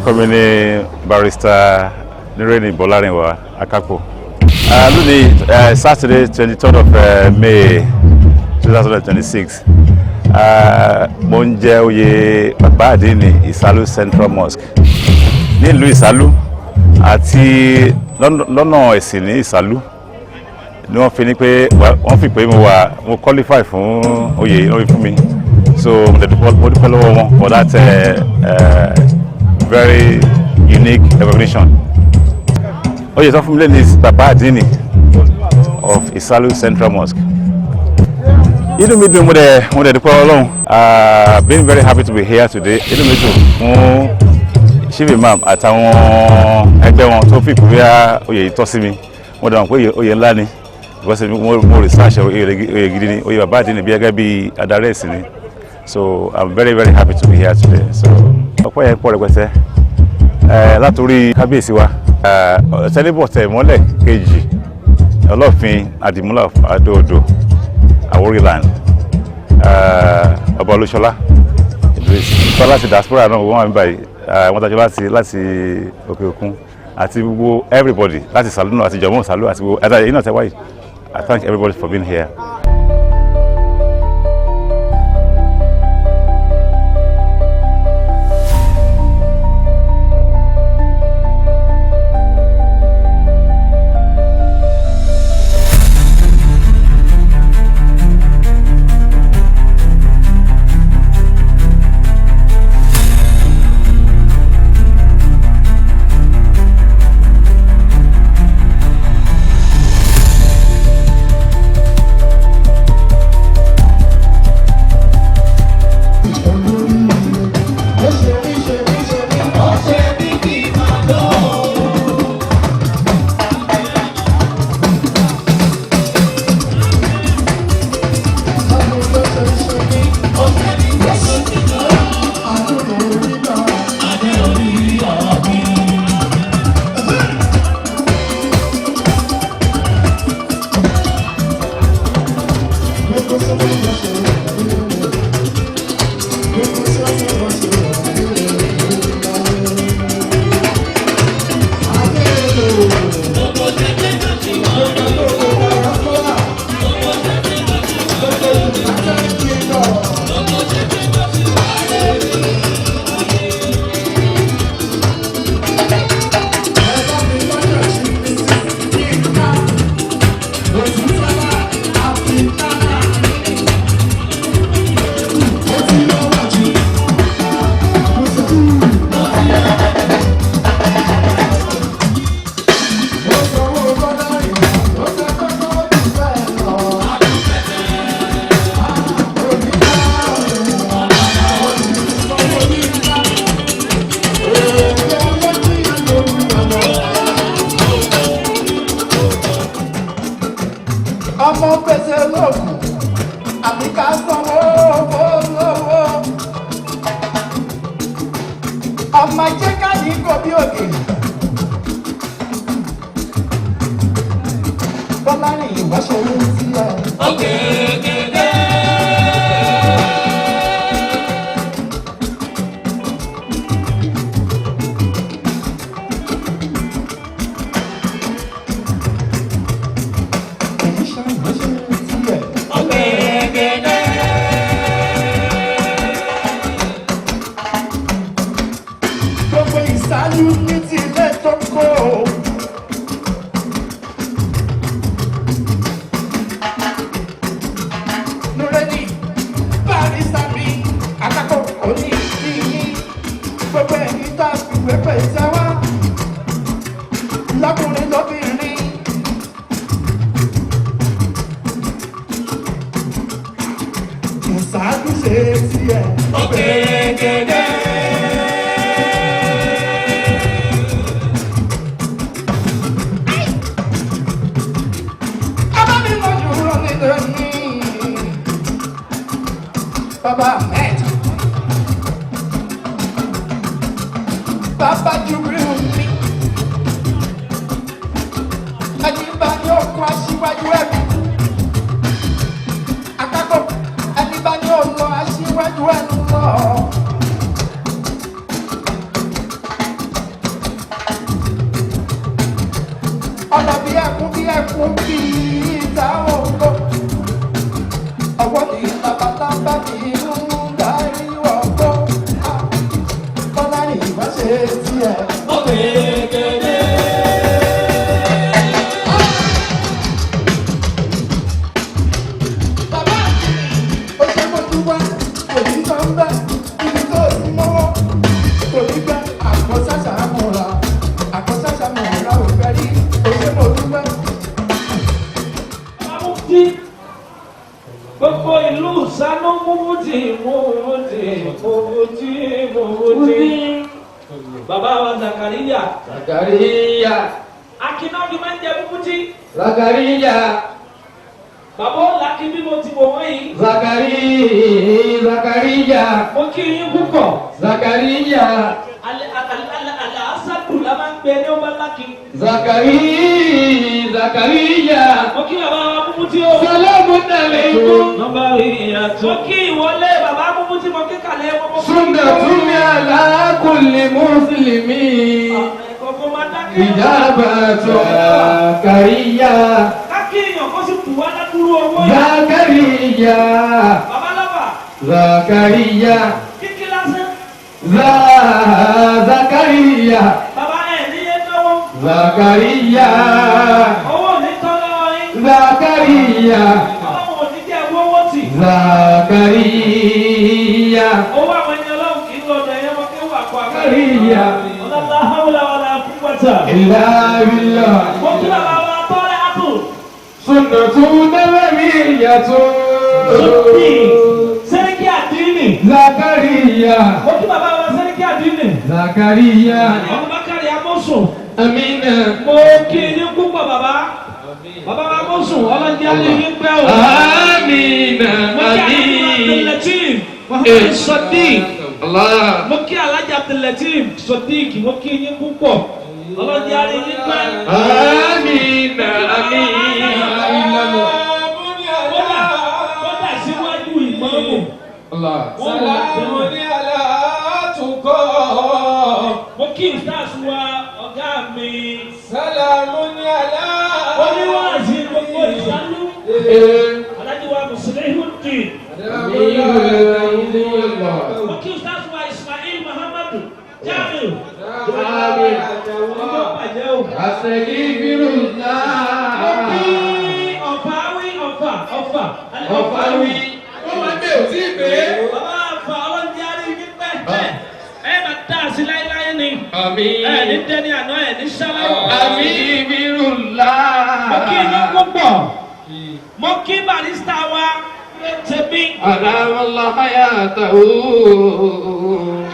orúkọ mi ni Barrister Nureni Bolarinwa Akapo. Lónìí Saturday 23rd of May 2026 mo ń jẹ oyè bàbá Adinni Isalu Central Mosque nílùú Isalu àti lọ́nà ẹ̀sìn ní Isalu ni wọ́n fi ní pé wọ́n fi pé mo qualify fún oyè yìí lórí fún mi, so mo dúpẹ́ lọ́wọ́ wọn for that very unique recognition. Oyè tó fún mi lẹ́nu is Baba Adinni of Isalu Central Mosque. Inú mi dùn, mo dẹ̀ dúpẹ́ Ọlọ́run. Being very happy to be here today. Inú mi dùn fún Chief Imam àtàwọn ẹgbẹ́ wọn tó fi kúrẹ́ oyè yìí tọ́ sí mi. Mo dẹ̀ mọ̀ pé oyè ńlá ni, because mo research oyè gidi ni, oyè Baba Adinni bí gẹ́gẹ́ bí adarí ẹ̀sìn ni. So I'm very very happy to be here today. So ọpẹ́ yẹn pọ̀ rẹpẹtẹ látòrí kábíyèsí wa tẹ́lẹ̀bọ̀tẹ̀ ìmọ́lẹ̀ kejì ọlọ́fin Adimula Ado-Odo Aworiland ọba Olúṣọlá sọ láti diaspora náà wọ́n wà ní báyìí wọ́n dájọ́ láti òkè òkun àti gbogbo everybody láti Ìsàlú náà àti jọmọ́ Ìsàlú àti gbogbo ẹ̀dá yìí náà tẹ́wáyì. I thank everybody for being here. Baba wa Zakaria. Akina di máa ń jẹ búbútí. Zakaria. Bàbá làkì bí mo ti wò wọ́n yìí. Zakaria. Mo kí yín púpọ̀. Zakaria. Asadu la máa ń gbé ní ọba làkì. Zakaria. Mo kí bàbá wa búbútí o. Salamu alaykum. Nọ́mbà ìyàtọ̀. Mo kí ìwọlé bàbá búbútí mo kí kàlẹ́ wọn. Sunnatun ala kulli muslimin. Ijabatu Zakaria. Kákìyàn kó sì tù wá ládùúrú owó yìí. Zakaria. Bàbá lọ́wọ́. Zakaria. Kíkí lásán. Zakaria. Bàbá ẹ̀ níye náwó. Zakaria. Owó ní tọ́lọ́ yín. Zakaria. Ọlọ́run ò ní jẹ́ owó tì. Zakaria. Owó àwọn ẹni ọlọ́run kì í lọ́dọ̀ ẹ̀yẹ́ wọn kí wà kó àgbà. Zakaria. Ọlọ́lá hawla wala quwwata. Illa billah. Mo kí bàbá wa tọ́lẹ̀ àtò. Sunnatun nabawiyyatun. Sọ́kì Sẹ́ríkì Adinni. Zakaria. Mo kí bàbá wa Sẹ́ríkì Adinni. Zakaria. Ọmọ Bákàrí Amósùn. Amina. Mo kí ní púpọ̀ bàbá. Bàbá wa Amósùn ọlọ́dún alẹ́ yìí ń pẹ́ o. Amina. Mo kí Alájà Abdul-Lateef Muhammad Sadiq. Allah. Mo kí Alájà Abdul-Lateef Sadiq. Mo kí yín púpọ̀. Ọlọ́dún alẹ́ yìí ń pẹ́. Amina. Amina. Kódà síwájú ìmọ̀ọ́mù. Allah. Salamu alaykum. Mo kí ìsáàsù wa ọ̀gá mi. Salamu alaykum. Oníwàásí gbogbo Isalu. Alájí wa Mùsùlùmí. Mo kí ìsáàsù wa Ismail Muhammadu. Jamiu. Astaghfirullah. Ọ̀fàwí. Wọ́n máa bẹ̀ ò tí ì pé. Bàbá àfà ọlọ́dún arí ní pẹ́ẹ́pẹ́. Ẹ máa dá sí láíláí ni. Àmín. Ẹ ní dẹ́ni àná ẹ̀ ní ṣáláì. Astaghfirullah. Mo kí iná púpọ̀. Mo kí barista wa tẹ̀mí. Adamalla hayatahu.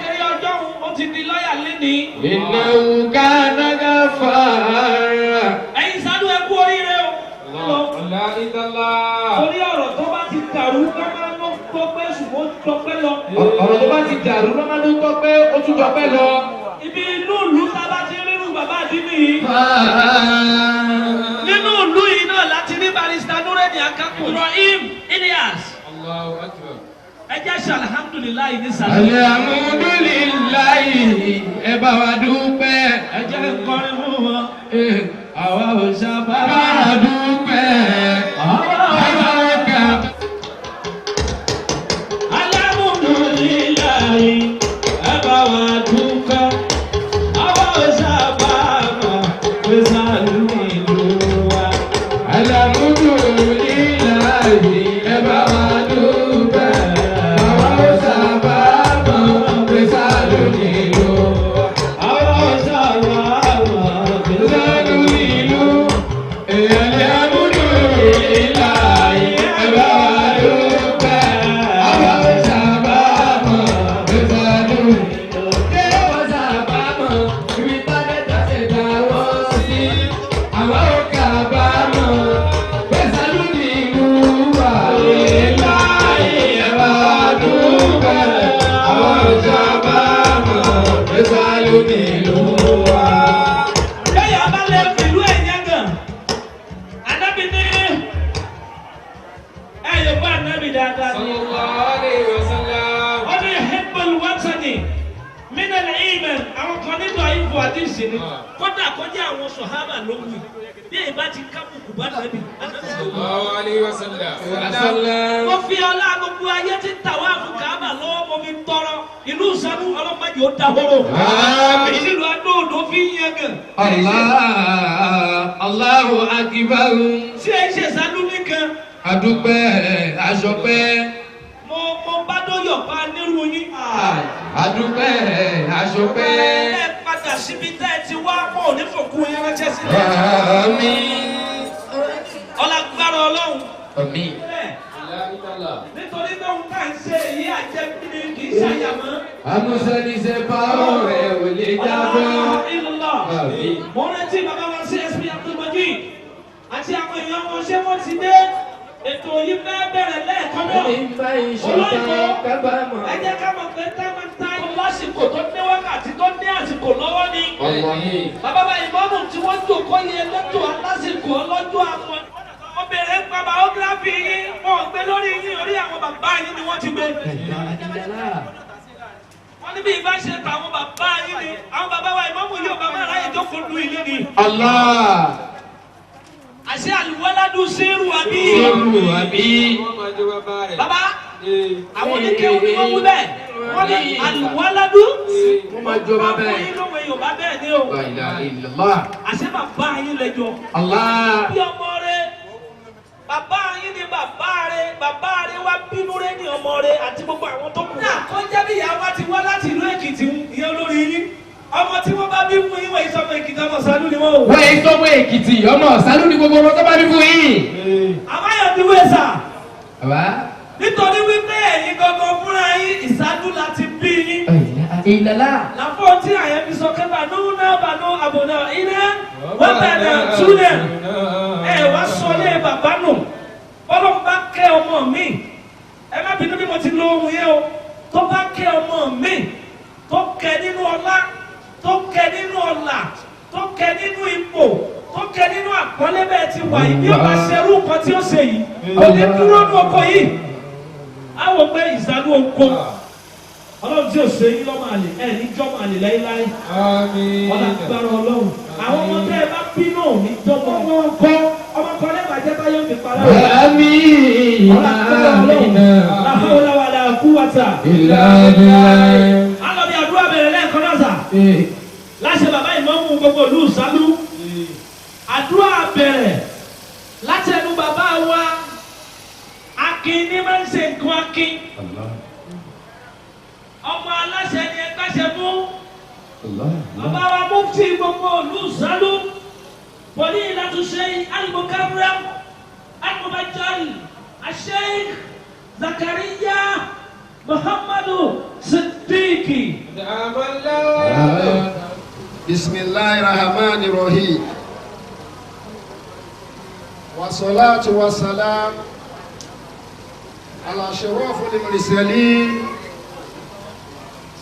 Ṣé ọjọ́ ó ti di lọ́yà léni? Innahu kana ghaffara. Ẹ̀yin Isalu ẹ kú oríire o. Torí ọ̀rọ̀ tó bá ti dàrú lọ́mọ ló tó pé ṣùgbọ́n ó tọpẹ́ lọ. Ọ̀rọ̀ tó bá ti dàrú lọ́mọ ló tọpẹ́ ó tún tọpẹ́ lọ. Ibi inú ìlú tá a bá ti rírù bàbá Adinni yìí. Nínú ìlú yìí náà láti ní Barrister Nureni Akapo. Ibrahim Ilyas. Ẹ jẹ́ ṣe alhamdulilayi ní sàlẹ̀. Alhamdulilayi ẹ bá wa dúpẹ́. Ẹ jẹ́ kọrin fún wọn. Àwa ò sábà dúpẹ́. Àwa ò kà. Alhamdulilayi ẹ bá wa dúpẹ́. Àwa ò sábà mọ̀ pé Isalu ìlú wa. Alhamdulilayi ẹ bá wa dúpẹ́. Àwa ò sábà mọ̀ pé Isalu ìlú wa. Àwa ò sábà mọ̀ pé Isalu ìlú wa. Alhamdulilayi ẹ bá wa dúpẹ́. Àwa ò sábà mọ̀ pé Isalu ìlú wa. Ṣé wọ́n sábà mọ̀ ibi tádé tó ṣe dá wọ́n sí? Àwa ò kábàámọ̀ pé Isalu ìlú wa. Láyé ẹ bá wa dúpẹ́. Àwa ò sábà mọ̀ pé Isalu ìlú wa. Bẹ́ẹ̀ bá lè fìlú ẹ̀yẹ́ gan. Ànábì ní ẹ̀yọ̀ bá ànábì dáadáa. Sallallahu alayhi wa sallam. Ó ní hibbul watani min al-iman. Àwọn kan nínú ayé rọ́ọ̀bù àdìsí ni kódà kọjá àwọn sọ̀hábà ló wù bí èyí bá ti kábùkù bá nàbì. mo fi ọlá gbogbo ayé ti tàwa fún Káàbà lọ́wọ́ mo fi tọrọ ìlú Ìsàlù ọlọ́mọdé ó dahoro. ìlú Ado-Odo fi ń yẹn gan. Allahu akbar. ṣé ẹ ṣe Ìsàlù nìkan. Adúpẹ́ aṣọpẹ́. mo bá dóyọ̀ pa nírú yín. Adúpẹ́ aṣọpẹ́. ẹ padà síbi tẹ́ ẹ ti wá pọ̀ ní fòkú yẹn ránṣẹ́ sílẹ̀. Àmín. ọlágbára Ọlọ́run. Àmín. nítorí pé òun kà ń ṣe èyí àjẹmíní kì í ṣàyàmọ́. Amúsẹ́nisẹ́ pàrọ̀ rẹ̀ ò lè jábọ́. mo rántí bàbá wa sí SP Abdulmajid àti àwọn èèyàn wọn ṣé wọ́n ti dé. ètò yìí fẹ́ bẹ̀rẹ̀ lẹ́ẹ̀kan náà. olóyìnbó ẹ jẹ́ ká mọ̀ pé táwọn lásìkò tó ní wákàtí tó ní àsìkò lọ́wọ́ ni. bàbá wa ìmọ̀mù tí wọ́n jòkó yẹ lẹ́tọ̀ alásìkò ọlọ́jọ́ àwọn obìnrin pa biography yín wọ́n gbé lórí yín orí àwọn bàbá yín ni wọ́n ti gbé. wọ́n ní bí ibà ṣe ta àwọn bàbá yín ni àwọn bàbá wa ìmọ̀mù yóò bàbá aráyè tó kó lu ilé ni. àṣẹ àlùwọ́ládùn sírù àbí. bàbá àwọn oníkéwù ni wọ́n wú bẹ́ẹ̀ wọ́n ní àlùwọ́ládùn. Wọ́n máa jọ bá bẹ́ẹ̀. wọ́n fún yín lówe Yorùbá bẹ́ẹ̀ ni o. àṣẹ bàbá yín lẹ́jọ́. bí ọmọ rẹ bàbá yín ni bàbá rẹ wá bínú rẹ ní ọmọ rẹ àti gbogbo àwọn tó kù. kọjá bí ìyá wa ti wá láti ìlú Èkìtì ìyẹn olórí yín ọmọ tí wọ́n bá bí fún yín wọ́n ìsọmọ Èkìtì ọmọ Ìsàlù ni wọ́n o. Wọ́n ìsọmọ Èkìtì ọmọ Ìsàlù ni gbogbo ọmọ tó bá bí fún yín. àbáyọ̀ ti wé sà. Bàbá. nítorí wípé ẹ̀yin gangan fúnra yín Ìsàlù láti bí yín. Ìlàlá. làfọ̀ tí àyẹ̀ fi sọ kẹ́bà nínú náà bà ní àbọ̀nà iná wọ́n bẹ̀rẹ̀ túnẹ̀ ẹ̀ wá sọ lé bàbá nù ọlọ́run bá kẹ́ ọmọ mi ẹ má bínú bí mo ti lo ohun yẹn o tó bá kẹ́ ọmọ mi tó kẹ́ nínú ọlá tó kẹ́ nínú ọlà tó kẹ́ nínú ipò tó kẹ́ nínú àpọ́nlé bẹ́ẹ̀ ti wà yìí bí ó bá ṣerú nǹkan tí ó ṣe yìí kò ní dúró ní oko yìí á wò pé Ìsàlù oko ọlọ́run tí ò ṣe yín lọ́mọ àlè ẹ̀ ní jọ́mọ àlè láíláí ọ̀làgbára ọlọ́run àwọn ọmọ tẹ́ ẹ bá bínú ní jọ́mọ wọn kọ́ ọmọ kan lẹ́bàá jẹ́ báyọ̀ mi para Àmín. ọ̀làgbára ọlọ́run làwọn ọlọ́wàlà kú wàtà. alọ́bí àdúrà bẹ̀rẹ̀ lẹ́ẹ̀kan náà sà láṣẹ bàbá ìmọ̀mù gbogbo ìlú Ìsàlù àdúrà bẹ̀rẹ̀ láti ẹnu bàbá wa akin ní máa ń ṣe nǹkan akin. ọmọ aláṣẹ ni ẹ káṣẹ mú bàbá wa mufti gbogbo ìlú Ìsàlù pọ̀lì ìlàtúnṣe alimokabra alimobajal asheikh Zakariya Muhammadu Siddiqi. Bismillahirrahmanirrahim. Wassalatu wassalam ala ashrafil mursalin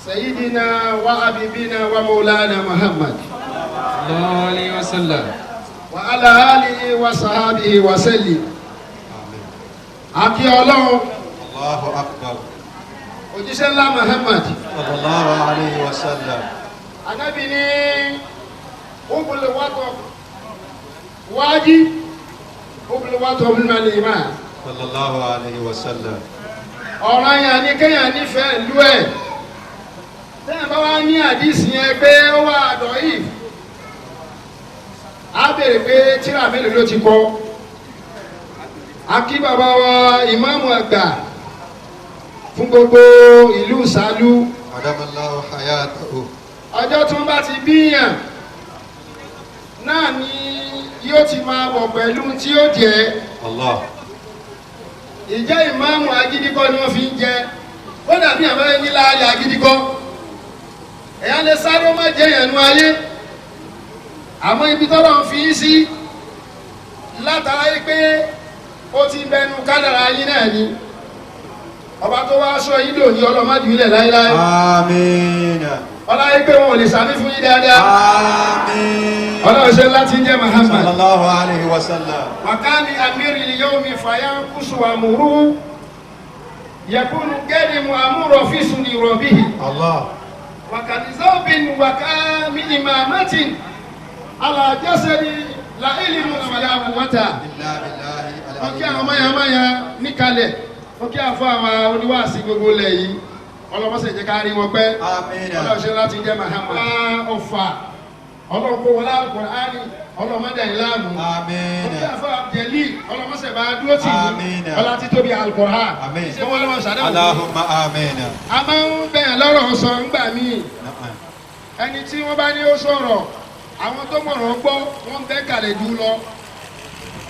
Sayyidina wa habibina wa maulana Muhammad Sallallahu alaihi wasallam. wa ala alihi wa sahbihi wa sallim. Àkí Ọlọ́run. Allahu akbar. Òjíṣẹ́ ńlá Muhammad Sallallahu alaihi wasallam. Ànábì ní ubul waqf wajib ubul waqf min al-iman. Sallallahu alaihi wasallam. Ọ̀ranyàn ni kéèyàn nífẹ̀ẹ́ ìlú ẹ̀. Tẹ́yìn bá wá ní àdísì yẹn pé ó wà dọ̀yìí. Á bèèrè pé tírà mélòó ló ti kọ. Akí bàbá wa ìmáàmù àgbà fún gbogbo ìlú Ìsàlù. Adamallahu hayatahu. Ọjọ́ tí wọ́n bá ti bíyàn náà ni yóò ti máa bọ̀ pẹ̀lú tí ó jẹ́. Allah. Ìjẹ́ ìmáàmù agídíkọ́ ni wọ́n fi ń jẹ. Ó dàbí àbẹ́rẹ́ ní láàyè agídíkọ́. Ẹ̀yà lè sáré má jẹ́ ìyànú ayé. Àmọ́ ibi tọ́lọ̀ ń fi sí látara yí pé ó ti bẹnu kádàrá yín náà ni. Ọba tó wá aṣọ yìí lò ní ọlọ́mọdé ilẹ̀ láíláí. Àmín. Ọlá yí pé wọn ò lè sàmí fún yín dáadáa. Àmín. Ọlọ́run ṣe láti ń jẹ́ Muhammad. Sallallahu alaihi wasallam. Makani amiri al-yawmi fayanqusu amruhu yakunu kalimu amuru fi suni rabbihi. Allah. وكذوب وكامل إمامة على جسد لا علم ولا قوة wọ́n kí àwọn mayamaya níkalẹ̀ wọ́n kí àfọ́ àwọn oníwàásí gbogbo lẹ̀ yìí ọlọ́mọsẹ̀ jẹ́ ká rí wọn pẹ́ ọlọ́ṣẹ́ láti jẹ́ mahama ọ̀fà ọlọ́kọ̀ wọlé Al-Qur'ani ọlọ́mọdé ìlànà wọ́n kí àfọ́ àjẹlí ọlọ́mọsẹ̀ bá dúró tì í ọlá títóbi Al-Qur'ani ṣé wọ́n lọ́wọ́ ṣàdáwò Allahumma amin. a máa ń bẹ̀yàn lọ́rọ̀ sọ ńgbà míì ẹni tí wọ́n bá ní ó sọ̀rọ̀ àwọn tó mọ̀rọ̀ gbọ́ wọ́n bẹ́ kàlẹ̀ jù lọ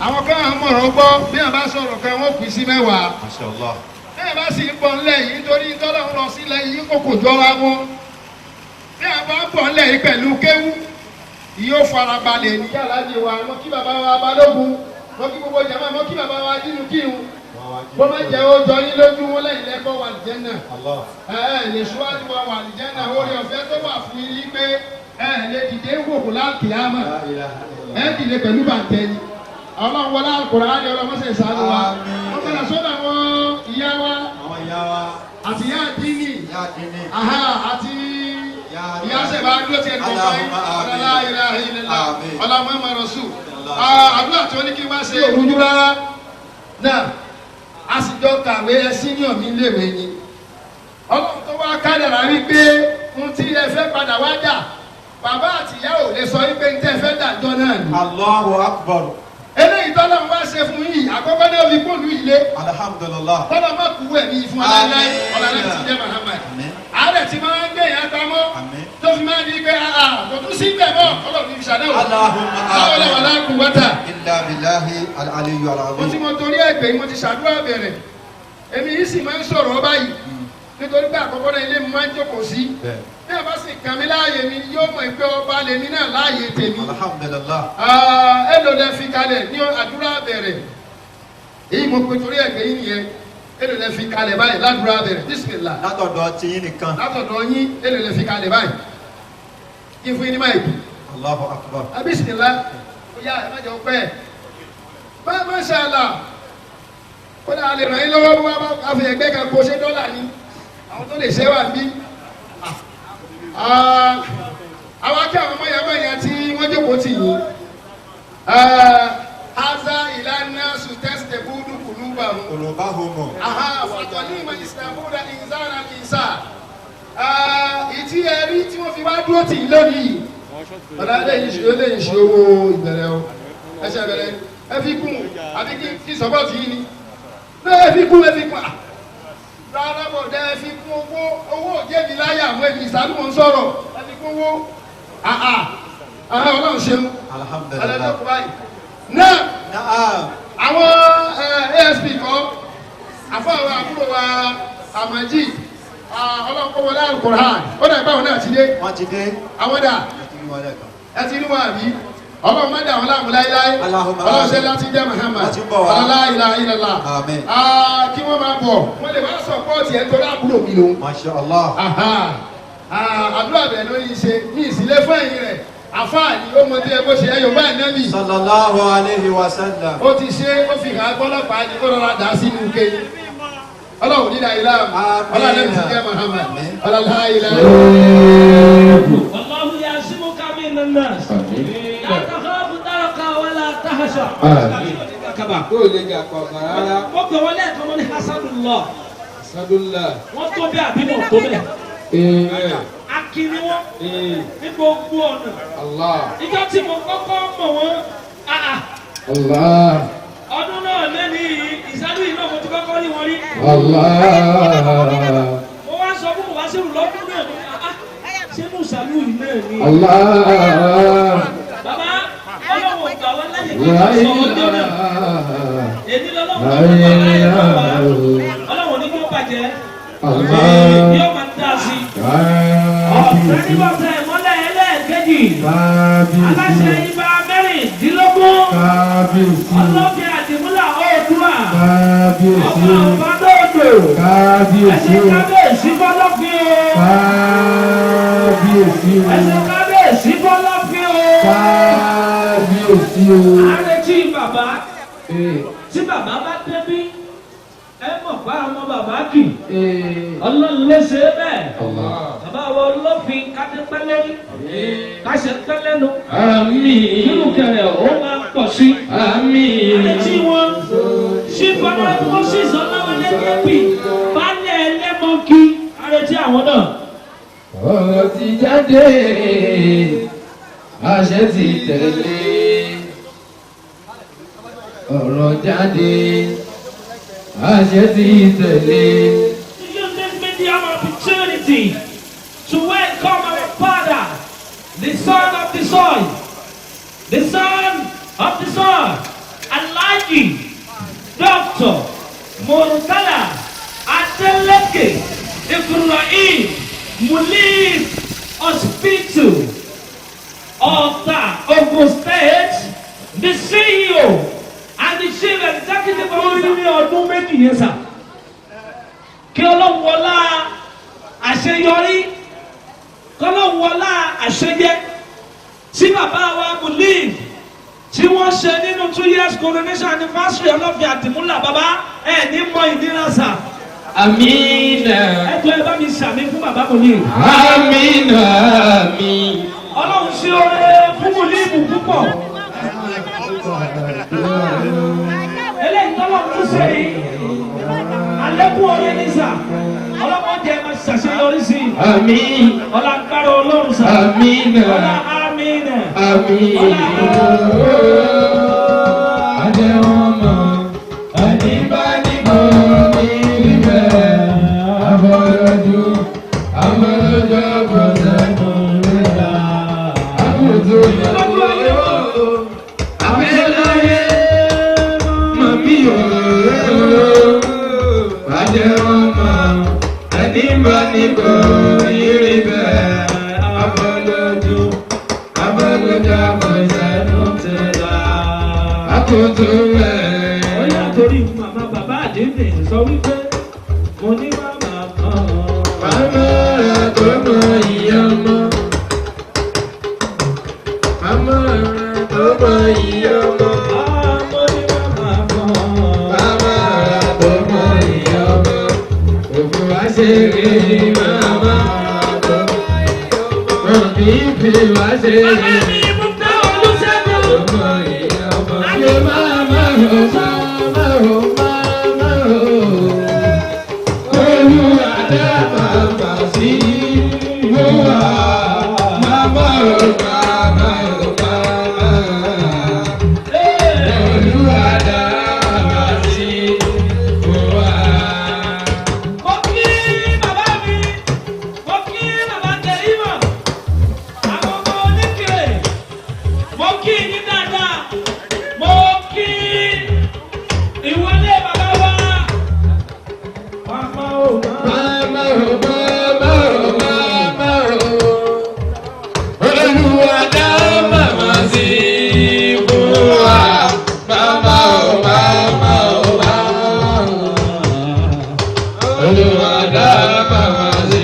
àwọn kan àwọn mọ̀rọ̀ gbọ́ bí wọ́n bá sọ̀rọ̀ kan wọ́n pín sí mẹ́wàá Mashallah. bí wọ́n bá sì ń bọ̀ ńlẹ̀ yìí nítorí tọ́lọ̀ ń lọ sílẹ̀ yìí kò kò jọ wa wọn bí wọ́n bá bọ̀ ńlẹ̀ yìí pẹ̀lú kéwú yóò farabalẹ̀ ní aláàjì wa mọ́ kí bàbá wa Balógun mọ́ kí gbogbo jàmá mọ́ kí bàbá wa dínú kírun wọ́n máa jẹ́ ó jọ yín lójú wọn lẹ́yìn lẹ́kọ́ wà lìjẹ́nà lè ṣíwájú wa wà lìjẹ́nà orí ọ̀fẹ́ tó wà fún yín pé lè dìde wòkú láàkì àmà dìde pẹ̀lú bàtẹ́ ni ọlọ́run wọlé Al-Qur'ani ọlọ́mọṣẹ́ ìsàlù wa wọ́n bẹ̀rẹ̀ sọ́dọ̀ àwọn ìyá wa àti ìyá Adinni àti ìyá sẹ̀bà dúró tiẹ̀ nìkan yín ọ̀làlá ilaha illallah ọ̀làmọ́ ẹ̀mọ́ rasul àdúrà tí wọ́n ní kí n bá ṣe òrùjú rárá náà a sì jọ kàwé ẹ senior mi léwe ni ọlọ́run tó wá kádàrá wípé ohun tí ẹ fẹ́ padà wá dà bàbá àti ìyá ò lè sọ wípé ń tẹ́ fẹ́ dàjọ́ náà ni. Allahu akbar. eléyìí tọ́lá ń wá ṣe fún yìí àkọ́kọ́ náà fi kóòlù ilé. Alhamdulillah. tọ́lá má kú ẹ̀mí fún aláìláì ọ̀làlẹ́ ti jẹ́ Muhammad. àárẹ̀ tí máa ń gbé yẹn tamọ́ tó fi máa ń di pé kò tún sí bẹ́ẹ̀ mọ́ ọlọ́run fi ṣàdáwò. Allahumma amin. wala quwwata illa billahi al-aliyyu al-azim. mo ti mọ torí ẹgbẹ́ mo ti ṣàdúrà bẹ̀rẹ̀ èmi yìí sì máa ń sọ̀rọ̀ báyìí nítorí pé àkọ́kọ́ náà ilé mi máa ń jókòó sí bí a bá sì kàn mí láàyè mi yóò mọ̀ pé ọba lèmi náà láàyè tèmi. Alhamdulillah. èlò lẹ fi kalẹ̀ ní àdúrà bẹ̀rẹ̀ èyí mo pe torí ẹ̀gbẹ́ yín nìyẹn èlò lẹ fi kalẹ̀ báyìí ládùúrà bẹ̀rẹ̀ bísímìlà. látọ̀dọ̀ ti yín nìkan. látọ̀dọ̀ yín èlò lẹ fi kalẹ̀ báyìí kí n fún yín ní máìkì. Allahu akbar. bísímìlà ó yá ẹ má jẹ́ ọpẹ́ Masha Allah kó dáa lè ràn yín lọ́wọ́ wá bá fi ẹgbẹ́ kan kó ṣe dọ́là ni àwọn tó lè ṣe wà bí. àwọn akẹ́ àwọn ọmọ yàrá yẹn tí wọ́n jókòó tì yín haza ìlànà sùtẹ́sítẹ̀ búdú kùlúbàrún. olùbáhùnmọ̀. fàtọ̀ ní ìmọ̀ ìsìlámúdà ìzára ìsà ìtí ẹrí tí wọ́n fi wá dúró tì yín lónìí ọ̀dà lẹ́yìn ṣe owó ìbẹ̀rẹ̀ o ẹsẹ̀ bẹ̀rẹ̀ ẹ fi kún àbí kí sọ́pọ̀tì yín ni ẹ fi kún rárá bọ̀ dẹ́ ẹ fi kún owó òjèbí láyé àwọn èmi Ìsàlù wọn sọ̀rọ̀ ẹ fi kún owó ọlọ́run ṣeun alhamdulillah náà àwọn ASP kọ́ àfọwọ́ àbúrò wa àmàjì ọlọ́run kọ́ wọlé Al-Qur'an ó dà báwọn náà ti dé wọ́n ti dé àwọn dà ẹ ti rí wọn àbí ọlọ́run má dà wọn láàmú láíláí ọlọ́run ṣe láti jẹ́ Muhammad la ilaha illallah kí wọ́n máa bọ̀ wọ́n lè wá sọ̀pọ̀tì ẹ̀ tó láàbúrò mi lòun. Masha Allah. àdúrà bẹ̀ ló yí ṣe ní ìsílẹ̀ fún ẹ̀yìn rẹ̀ àfáàní ó mọ tí ẹ bó ṣe ẹ yorùbá ẹ̀nẹ́bì. sallallahu alayhi wa sallam. ó ti ṣe ó fi hàn gbọ́lọ́pàá ní kó rọra dà sínú ike ọlọ́run nílà ilá ọlọ́run ti jẹ́ Muhammad ọlọ́run ilá. Allahu ya'simuka minan nas. La takhafu daraka wala tahsha. Kaba. kó o lè ga pàpà rárá. wọ́n pè wọ́n lẹ́ẹ̀kan wọ́n ní hasanullah. sadullah. wọ́n tó bẹ́ẹ̀ àbí wọ́n tó bẹ́ẹ̀. akiri wọn ní gbogbo ọ̀nà. Allah. ìjọ tí mo kọ́kọ́ mọ̀ wọ́n Allah. ọdún náà lẹ́ni Ìsàlù yìí náà mo ti kọ́kọ́ rí wọn rí. Allah. mo wá sọ fún wa sí lọ́dún náà ní ṣé mo Ìsàlù yìí náà ni. Allah. bàbá ọlọ́wọ́ gbà wọ́n lẹ́yìn kí wọ́n sọ ọjọ́ náà. èmi lọ́lọ́wọ́ ọlọ́wọ́ ní kí ó bàjẹ́. yóò máa dá sí. ọ̀sẹ̀ ní bọ́sẹ̀ ìmọ́lẹ̀ ẹlẹ́ẹ̀kejì. aláṣẹ ibà mẹ́rìndínlógún. ọlọ́fẹ́ àdìmúlà Oòduà. ọmọ Ado-Odo. ẹsẹ̀ kábíyèsí bọ́lọ́fẹ́ o. ẹsẹ̀ kábíyèsí bọ́lọ́fẹ́ o. àrètí bàbá tí bàbá bá débí ẹ mọ̀ pé ọmọ bàbá kì ọlọ́run ló ṣe é bẹ́ẹ̀ bàbá wa olófin kádépẹ́ lórí káṣẹ pẹ́ lẹ́nu Àmín. nínú kẹrẹ ó máa pọ̀ sí. Àmín. àti wọn ṣí fọdọ wọn sì sọdọ wọn lẹ́gbẹ̀ẹ́ balẹ̀ ẹlẹ́mọ̀kì àrètí àwọn náà. Ọ̀rọ̀ ti jáde, àṣẹ ti tẹ̀lé. Ọ̀rọ̀ jáde, àṣẹ ti tẹ̀lé. To use this medium opportunity to welcome our father, the son of the soil, the son of the soil, Alhaji Dr. Murtala Adeleke Ibrahim Mulim Hospital of the Ogun State, the CEO and the chief executive officer ní ọdún méjì yẹn sà. Kí Ọlọ́run wọlá àṣeyọrí, kí Ọlọ́run wọlá àṣeyẹ tí bàbá wa Mulim tí wọ́n ṣe nínú 2 years coronation anniversary ọlọ́fin àdìmúlà bàbá ẹ̀ ní mọ ìnira sà. Àmín. Ẹjọ́ ẹ bá mi ṣàmì fún bàbá Mulim. Àmín. Àmín. Ọlọ́run ṣe oore fún Mulim púpọ̀. Eléyìí tọ́lọ́ tún ṣe yìí, àlékún oore ní sà. Ọlọ́run jẹ́ máa ṣàṣeyọrí sí i. Àmín. Ọlá agbára Ọlọ́run sà. Àmín. Ọlá àmín. Àmín. Ọlá Adéwọ̀mọ̀, àdìbánibọ̀ ní ibẹ̀. Abọ́lójú, abọ́lójú ọ̀bọ̀sẹ̀ mọ̀lẹ́ta. Àbùtù ìyàwó, àbẹ́láyé, màmí òòrùn. Adéwọ̀mọ̀, àdìbánibọ̀ ní ibẹ̀. Abọ́lójú, abọ́lójú ọ̀bọ̀sẹ̀ mọ̀lẹ́ta. Àbùtù rẹ̀. ó yà torí màmá bàbá Adinni sọ wípé mo ní màmá kan. Màmá rẹ̀ tó mọ ìyá ọmọ. Màmá rẹ̀ tó mọ ìyá ọmọ. Mo ní màmá kan. Màmá rẹ̀ tó mọ ìyá ọmọ. Òfin wá ṣe rí màmá tó mọ ìyá ọmọ. Òfin fi wá ṣe Bàbá rí mi mú ká Olúṣẹ́gun. tó mọ ìyá ọmọ. Ṣé màmá ò màmá ò màmá ò. Olúwa dá màmá sí ìwúwà. Màmá ò màmá ò màmá. Olúwa dá màmá sí ìwúwà. Mo kí bàbá mi, mo kí bàbá Tẹ̀límọ̀, àwọn ọmọ oníkirè, mo kí yín dáadáa, mo kí ìwọlé bàbá wa. Màmá ò máa. Màmá ò màmá ò màmá ò. Olúwa dá màmá sí ìwúwà. Màmá ò màmá ò màmá. Olúwa dá màmá sí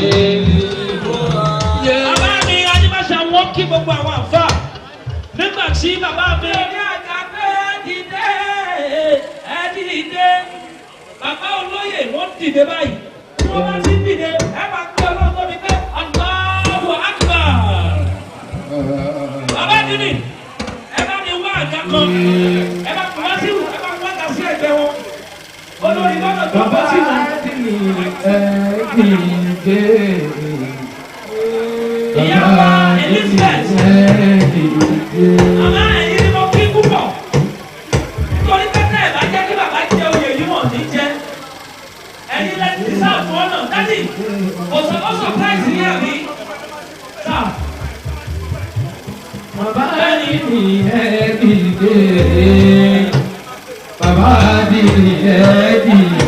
ìwúwà. Bàbá mi Adébáṣà wọ́n kí gbogbo àwọn àfà nígbà tí bàbá mi ní àjàgbé dìde bàbá olóyè wọ́n dìde báyìí tí wọ́n bá ti dìde ẹ máa gbé ọlọ́run tó mi pé Allahu Akbar. Bàbá Adinni ẹ bá mi wá àga kan ẹ bá mi wá sí ẹ bá mi wá àga sí ẹgbẹ́ wọn olórí gbọ́dọ̀ tó bá sí wọn. Ìyá wa Elizabeth. Màmá ẹ̀yin ni mo kí púpọ̀. Nítorí pẹ́pẹ́ ẹ̀ bá jẹ́ kí bàbá jẹ oyè yìí wọ̀n ní jẹ́. Ẹ̀yin lẹ́nu ti sáà fún ọ̀nà. Dádì, ó surprise ní àmì. Sáà. Bàbá Adinni ẹ dìde. Bàbá Adinni ẹ dìde.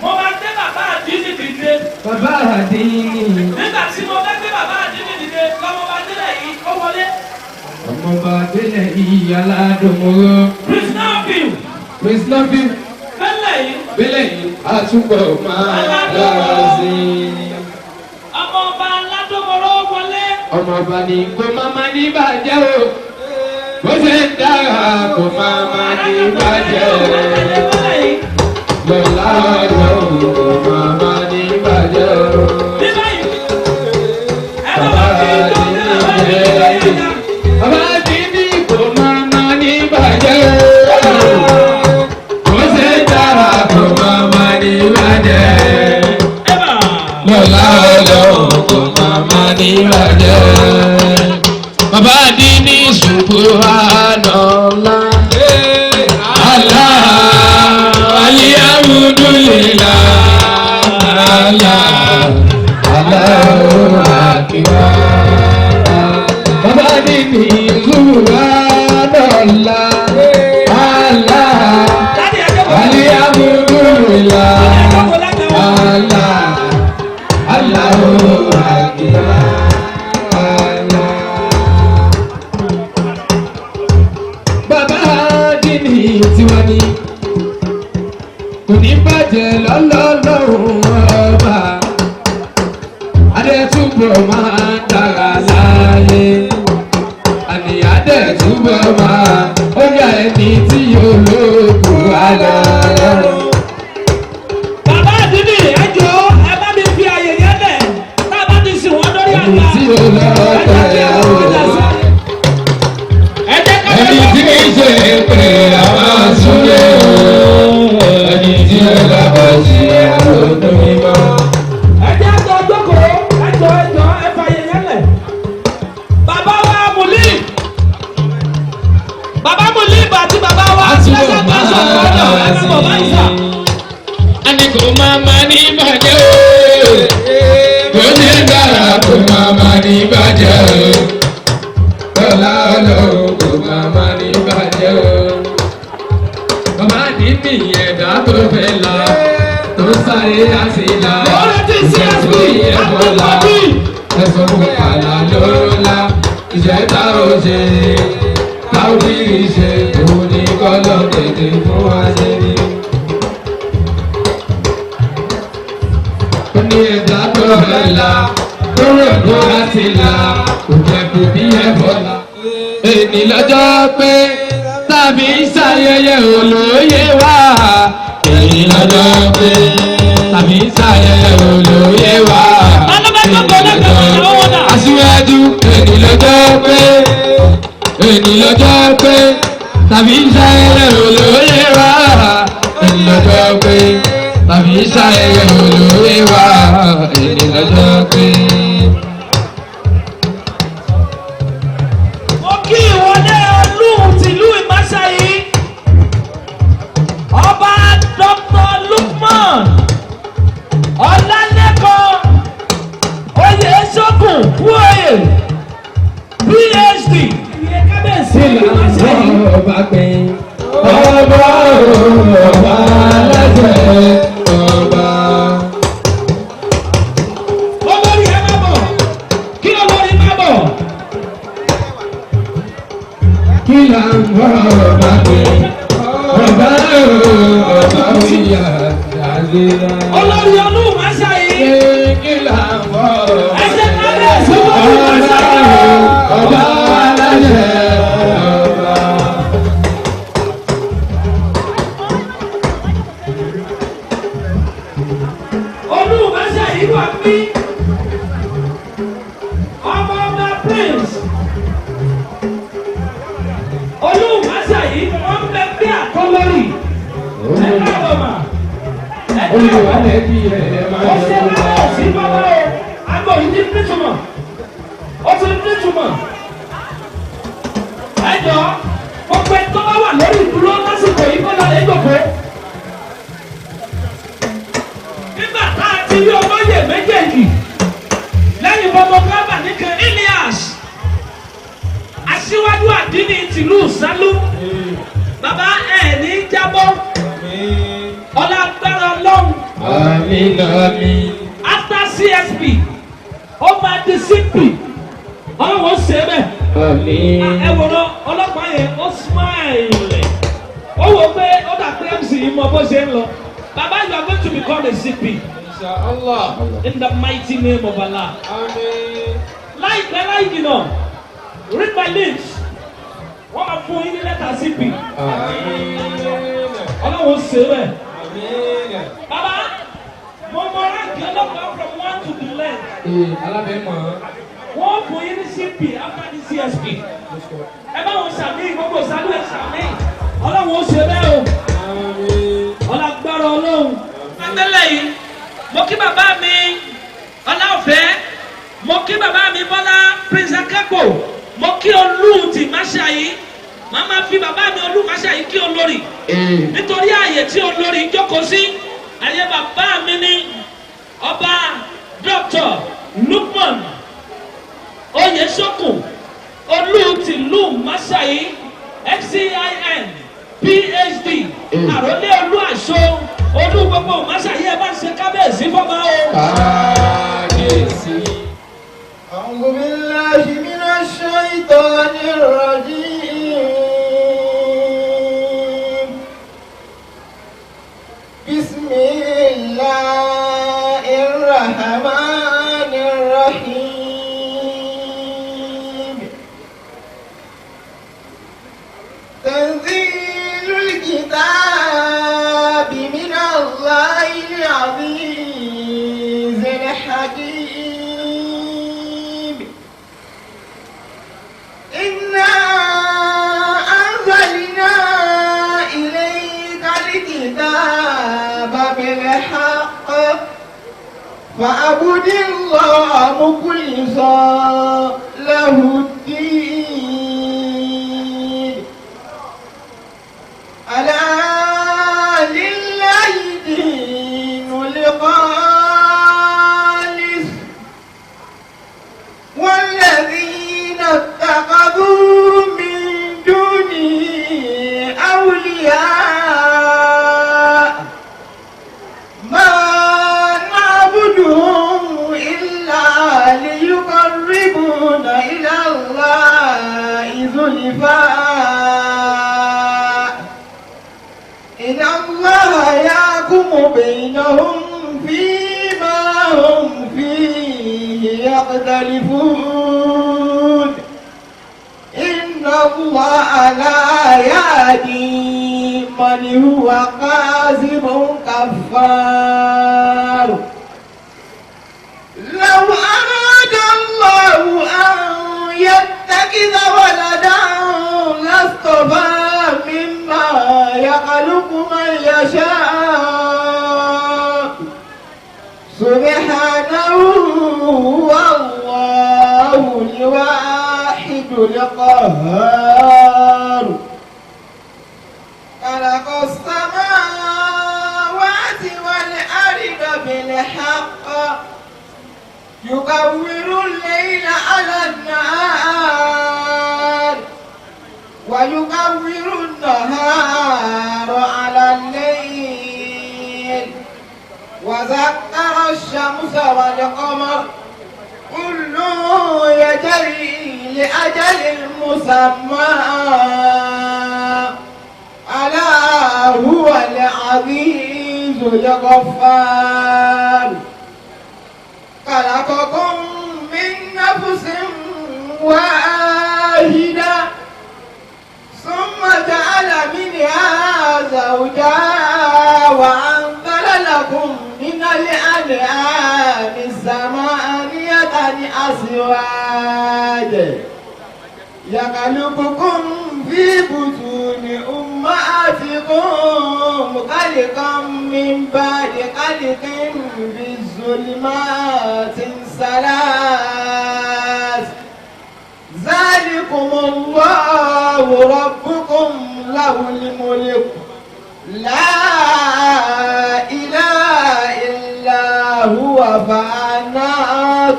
Mo máa gbé bàbá Adinni dìde. Bàbá Adinni. Nígbà tí mo fẹ́ gbé bàbá Adinni dìde, lọ́mọ bá délẹ̀ yìí, ó wọlé. Ọmọọba délẹ̀ ìyá aládùnmọ́rọ́. Prince Nafiu. Prince Nafiu. Bẹ́lẹ̀ yìí. Bẹ́lẹ̀ yìí àtúbọ̀ máa dára sí i. Ọmọ ọba aládùnmọ́rọ́ wọlé. Ọmọọba ní kó máma ní bàjẹ́ o. Bó ṣe ń dára kó máma ní bàjẹ́ o. Lọ́la ọ̀dọ́ kó máma ní bàjẹ́ o. wá. Bàbá Adinni Subhanallah. Allah. Alhamdulillah. Allah. Allahu Akbar. Bàbá Adinni tiwa ni kò ní bàjẹ́ lọ́lọ́lọ́run ọba adẹ́túbọ̀ máa ń dára láyé àní adẹ́túbọ̀ máa ó yà ẹni tí yóò lóògùn alẹ́ lọ́rùn. Bàbá Adinni ẹjọ́ ẹ bá mi fi àyè yẹn lẹ̀ tá a bá ti sìn wọ́n lórí àgbà. Ẹni tí yóò lọ́ọ̀tọ̀ yà ó. Ẹni tí kì í ṣe pé àwọn súnlé o. Ẹni tí ó lọ́wọ́ sí ọdún mímọ́. Ẹjẹ́ àjọ jókòó ẹjọ́ ẹ fàyè yẹn lẹ̀. Bàbá wa Mùlí àti bàbá wa Lẹ́sẹ̀ Gbàsọ̀ Fọ́dọ̀ ẹ̀fẹ̀ bọ̀ báyìí sà. Ẹni kò máa ma ní bàjẹ́ o. Kò ní dára kò máa ma ní bàjẹ́ o. Bọ́lá ọlọ́run kò máa ma ní bàjẹ́ o. Bàbá Adinni ẹ̀dá tó fẹ́ la tó sáré àṣìlá. Lọ́rọ̀ tí CSP Ẹ̀fọ́lá ẹ̀sọ́ fún kàlà lọ́la. Ìṣẹ̀dá ò ṣe táwọn kì í ṣe òun ní kọ́lọ́ tètè fún wa ṣe ní. Ó ní ẹ̀dá tó fẹ́ la tó rẹ̀ tó àṣìlá kò jẹ́ kó bí ẹ̀fọ́lá. Èní lọ́jọ́ pé tàbí ṣayẹyẹ olóyè wá. Èyí lọ́jọ́ pé tàbí ṣayẹyẹ olóyè wá. Aṣíwájú èní lọ́jọ́ pé tàbí ṣayẹyẹ olóyè wá. Èní lọ́jọ́ pé tàbí ṣayẹyẹ olóyè wá. Èní lọ́jọ́ pé. Mo kí ìwọlé olúùn tìlú Ìmáṣáyí ọba Dr. Lukman Ọlálẹ́kan Oyèṣókùn Kúòyè PhD ìyè kábíyèsí Ìmáṣáyí. Ọba pé ọba aláṣẹ ọba. Olórí ẹ má bọ̀ kí olórí má bọ̀. Kí là ń bọ̀ ọba pé ọba òyà àdéhà. Olórí olú Ìmáṣáyí Kí là ń bọ̀ ẹsẹ̀ kábíyèsí olú Ìmáṣáyí. ọba aláṣẹ ọba. Olú Ìmáṣáyí wà bí ọmọ ọba Prince. Olú Ìmáṣáyí wọ́n bẹ bí àkọlọ́rì. Ẹ káàbọ̀ mà. Ẹ káàbọ̀. Olùwàlẹ́bí ẹ̀ máa Ó ń ṣe lọ́wọ́. bẹ́ẹ̀ sí bàbá o. Àgọ́ yìí ti nítumọ̀. Ó ti nítumọ̀. Ẹ jọ gbogbo ẹni tó bá wà lórí ìdúró lásìkò yìí kó lọ lè jòkó. Nígbà tá a ti rí olóyè méjèèjì lẹ́yìn gbogbo gábà nìkan Ilias aṣíwájú Adinni tìlú Isalu bàbá ẹ̀ ní jábọ́ ọlá agbára Ọlọ́run. Àmín àmín. After CSP ó máa di CP ọlọ́wọ́ ṣe bẹ́ẹ̀. Àmín. Ẹ wòrán ọlọ́pàá yẹn ó smile ó wò pé ó dà pé MC yìí mọ bó ṣe ń lọ. Baba, you are going to become a CP Inshallah. in the mighty name of Allah. Àmín. Láìpẹ́ láì jìnnà read my lips wọ́n máa fún yín ní lẹ́tà CP Àmín. ọlọ́wọ́ ṣe bẹ́ẹ̀. Àmín. Baba, mo mọ ránkì ọlọ́pàá from 1 to 11. Alábẹ́mọ̀. Wọ́n fún yín ní CP after the CSP. Ẹ bá wọn ṣàmì gbogbo ìsàlù ẹ̀ ṣàmì. Ọlọ́run ó ṣe bẹ́ẹ̀ o. Ọlágbára Ọlọ́run. Adélẹ̀ yìí, mo kí bàbá mi Ọláọ̀fẹ́, mo kí bàbá mi Bọ́lá Prince Akapo, mo kí Olú ti Ìmáṣáyí. Màá máa fi bàbá mi Olú Ìmáṣáyí kí olórí. Nítorí ààyè tí olórí jókòó sí, ààyè bàbá mi ní ọba Dr. Lukman Oyèsókùn olùtìlú Máṣáyí FCIN PhD àròlé olú àṣọ olú gbogbo Máṣáyí ẹ bá ń ṣe kábíyèsí fọba o. kábíyèsí. أعوذ بالله من الشيطان الرجيم بسم الله الرحمن الرحيم تنزيل الكتاب من الله العزيز الحكيم إنا أنزلنا إليك الكتاب بالحق فاعبد الله مخلصا له الدين ألا لله دين الخالص والذين اتخذوا من دونه أولياء ما نعبدهم إلا ليقربونا إلى الله زلفى إن الله يحكم بينهم فيما هم فيه يختلفون إن الله لا يهدي من هو كاذب كفار لو أراد الله أن يتخذ ولدا لاصطفى مما يخلق من يشاء سبحانه والله الواحد القهار خلق السماوات والأرض بالحق يكور الليل على النهار ويكور النهار على الليل وسخر الشمس والقمر كل يجري لأجل مسمى ألا هو العزيز الغفار خلقكم من نفس واحدة ثم جعل منها زوجها وأنزل لكم من الأنعام ثمانية أزواج يخلقكم في بطون أمهاتكم خلقا من بعد خلق بالظلمات ثلاث ذلكم الله ربكم له الملك لا إله إلا هو فأنا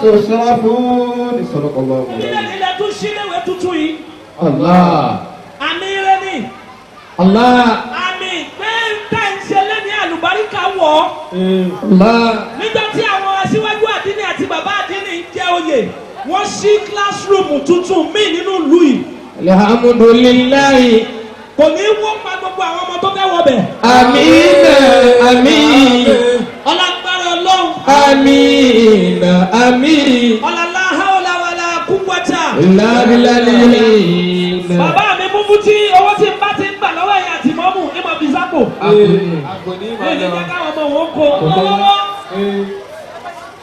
تصرفون صدق الله Allah. Àmì rẹ ni. Allah. Àmì pé tá ń ṣe lé ní àlùbáríkà wọ̀. Allah. Nígbà tí àwọn aṣíwájú àdínì àti bàbá àdínì ń jẹ oyè, wọ́n ṣí classroom tuntun míì nínú ìlú yìí. Alhamdulillahi. Kò ní wọ́n pa gbogbo àwọn ọmọ tó fẹ́ wọbẹ̀. Àmín. Àmín. Ọlágbára Ọlọ́run. Àmín. Àmín. Ọlọ́lá hawla wala quwwata. La ilaha Bàbá mi mú fún tí owó tí ń bá ti ń gbà lọ́wọ́ ẹ̀yà àti mọ́mù ní mọ̀ bí sápò. Àgòní Ní ìdí jẹ́ káwọn ọmọ wọn kó lọ́wọ́.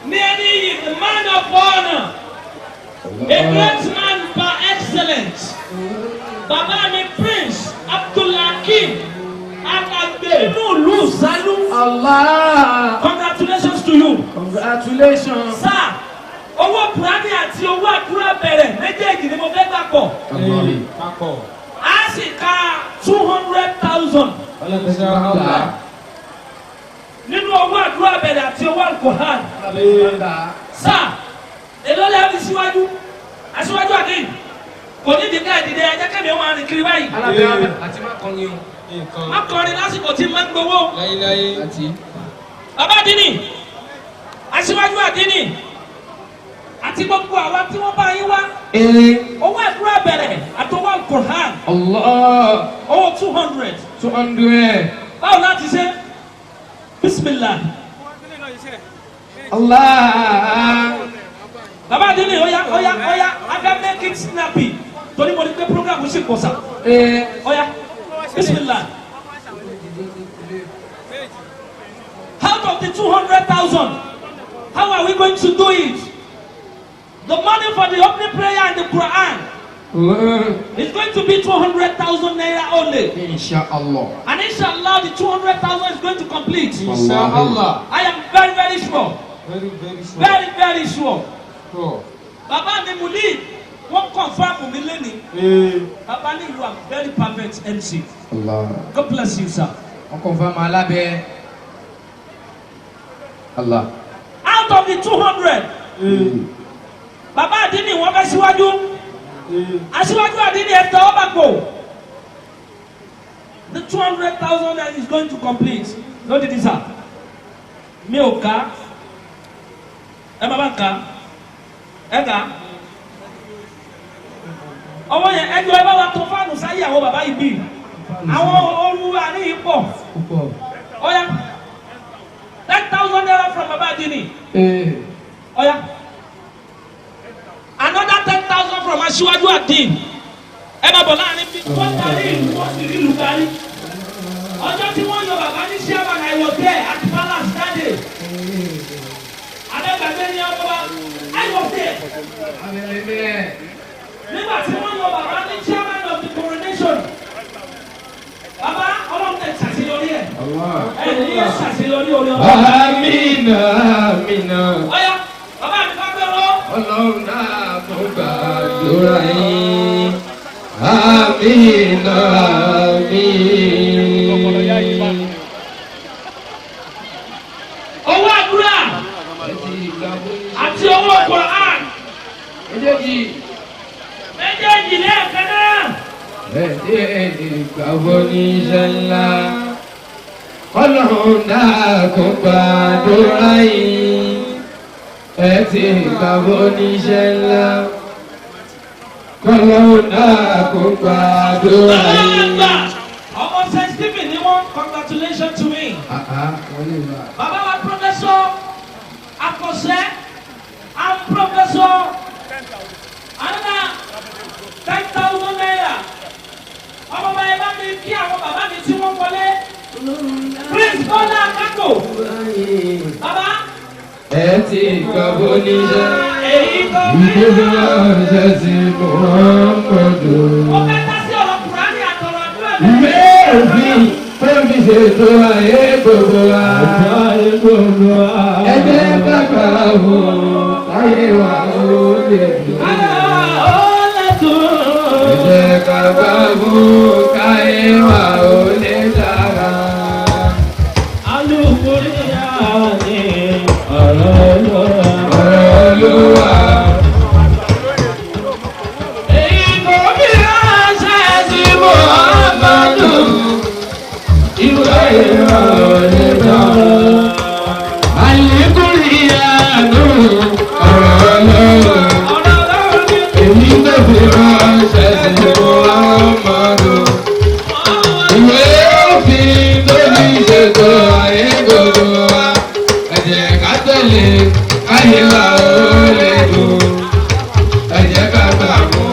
Ní ẹni yìí, the man of honor, a great man by excellence. Bàbá mi Prince Abdulhakeem Akagbe inú ìlú Isalu. Allah. Congratulations to you. Congratulations. Sir, owó Kùránì àti owó àdúrà bẹ̀rẹ̀ méjèèjì ni mo fẹ́ gbà pọ̀. A sì ka 200,000 nínú owó àdúrà bẹ̀rẹ̀ àti owó alkohol. Sir, èló lẹ́yìn síwájú. Aṣíwájú Adinni kò ní ìdíkà ìdílé ẹjẹ́ kẹ́mi wọn rìn kiri báyìí. Alábẹ́ àti má kọrin o. Má kọrin lásìkò tí máa ń gbowó. Láyéláyé àti. Bàbá Adinni, Aṣíwájú Adinni, àti gbogbo àwa tí wọ́n bá yín wá. Owó àdúrà bẹ̀rẹ̀ àtọwọ́ Al-Qur'an. Allah. Owó 200. 200. Báwo láti ṣe? Bismillah. Allah. Bàbá Adinni, oya, I can make it snappy. Torí mo ní pé program ṣì pọ̀ sá. Oya, Bismillah. Out of the 200,000, how are we going to do it? The money for the opening prayer and the Quran is going to be 200,000 naira only. Inshallah. And inshallah, the 200,000 is going to complete. Inshallah. I am very, very sure. Very, very sure. Very, very sure. Sure. Baba ni Muli, wọ́n confirm mi lẹ́ni. Baba ni you are very perfect MC. Allah. God bless you, sir. Wọ́n confirm alábẹ́. Allah. Out of the 200, Baba Adinni wọ́n fẹ́ síwájú. Aṣíwájú Adinni ẹ̀ tọ́ ọba kò. The 200,000 that is going to complete. No did this happen? Mi ò ká. Ẹ bàbá ká. Ẹ ká. Ọwọ́ yẹn ẹjọ́ ẹ bá wa tó fáànù sáyé àwọn bàbá yìí bí. Àwọn olúwa ní ipò. Ọya. 10,000 naira from Baba Adinni. Ọya. Another 10,000 from Aṣíwájú Adinni. Ẹ máa bọ̀ láàrin bí wọ́n parí ìlú wọ́n sì rí ìlú parí. Ọjọ́ tí wọ́n yọ bàbá ní chairman I was there at Palace that day. Adégbàgbé ní ọkọ̀ wa I was there. Nígbà tí wọ́n yọ bàbá ní chairman of the coronation. Bàbá ọlọ́run tẹ̀ ṣàṣeyọrí ẹ̀. Ẹ̀ ní yẹ ṣàṣeyọrí orí ọlọ́run. Amina, amina. Ọ̀ya bàbá mi bá gbẹ́rọ. Ọlọ́run náà mo gbàdúrà yín. Amina, amin. Owó àdúrà àti owó Quran. Méjèèjì lẹ́ẹ̀kan náà. Méjèèjì gbàgbọ́ ní iṣẹ́ ńlá. Ọlọ́run náà kò gbàdúrà yín. Ẹ ti gbàgbọ́ ní iṣẹ́ ńlá. Ọlọ́run náà kò gbàdúrà yín. Ọmọ St. Stephen ni wọ́n congratulations to me. Bàbá wa Professor Akọ̀ṣẹ́ and Professor another 10,000 naira. Ọmọ bá yẹ bá mi kí àwọn bàbá mi tí wọ́n wọlé. Prince Bọ́lá Akapo. Bàbá. Ẹ ti gbàgbọ́ ní iṣẹ́. Èyí tó Ìdílé ọ̀sẹ̀ sí Muhammadu. ó fẹ́ dá sí ọ̀rọ̀ Kùránì àtọ̀rọ̀ àdúrà mi. Ìwé òfin tó fi ṣètò ayé gbogbo wa. Ẹ jẹ́ ká gbà wò ayé wa ó lè dùn. Ẹ jẹ́ ká gbà wò káyé wa ó lè dára. Olúwa. Èyí kò bí ránṣẹ́ sí Muhammadu. Ìwé ìrọ̀lẹ́ náà. Àlékún ìyanu ọ̀rọ̀ lọ́wọ́. Èyí kò bí ránṣẹ́ sí Muhammadu. Ìwé òfin tó ní ṣètò ayé gbogbo wa. Ẹ jẹ́ ká tẹ̀lé ayé wa ó lè dùn. Ẹ jẹ́ ká gbà mú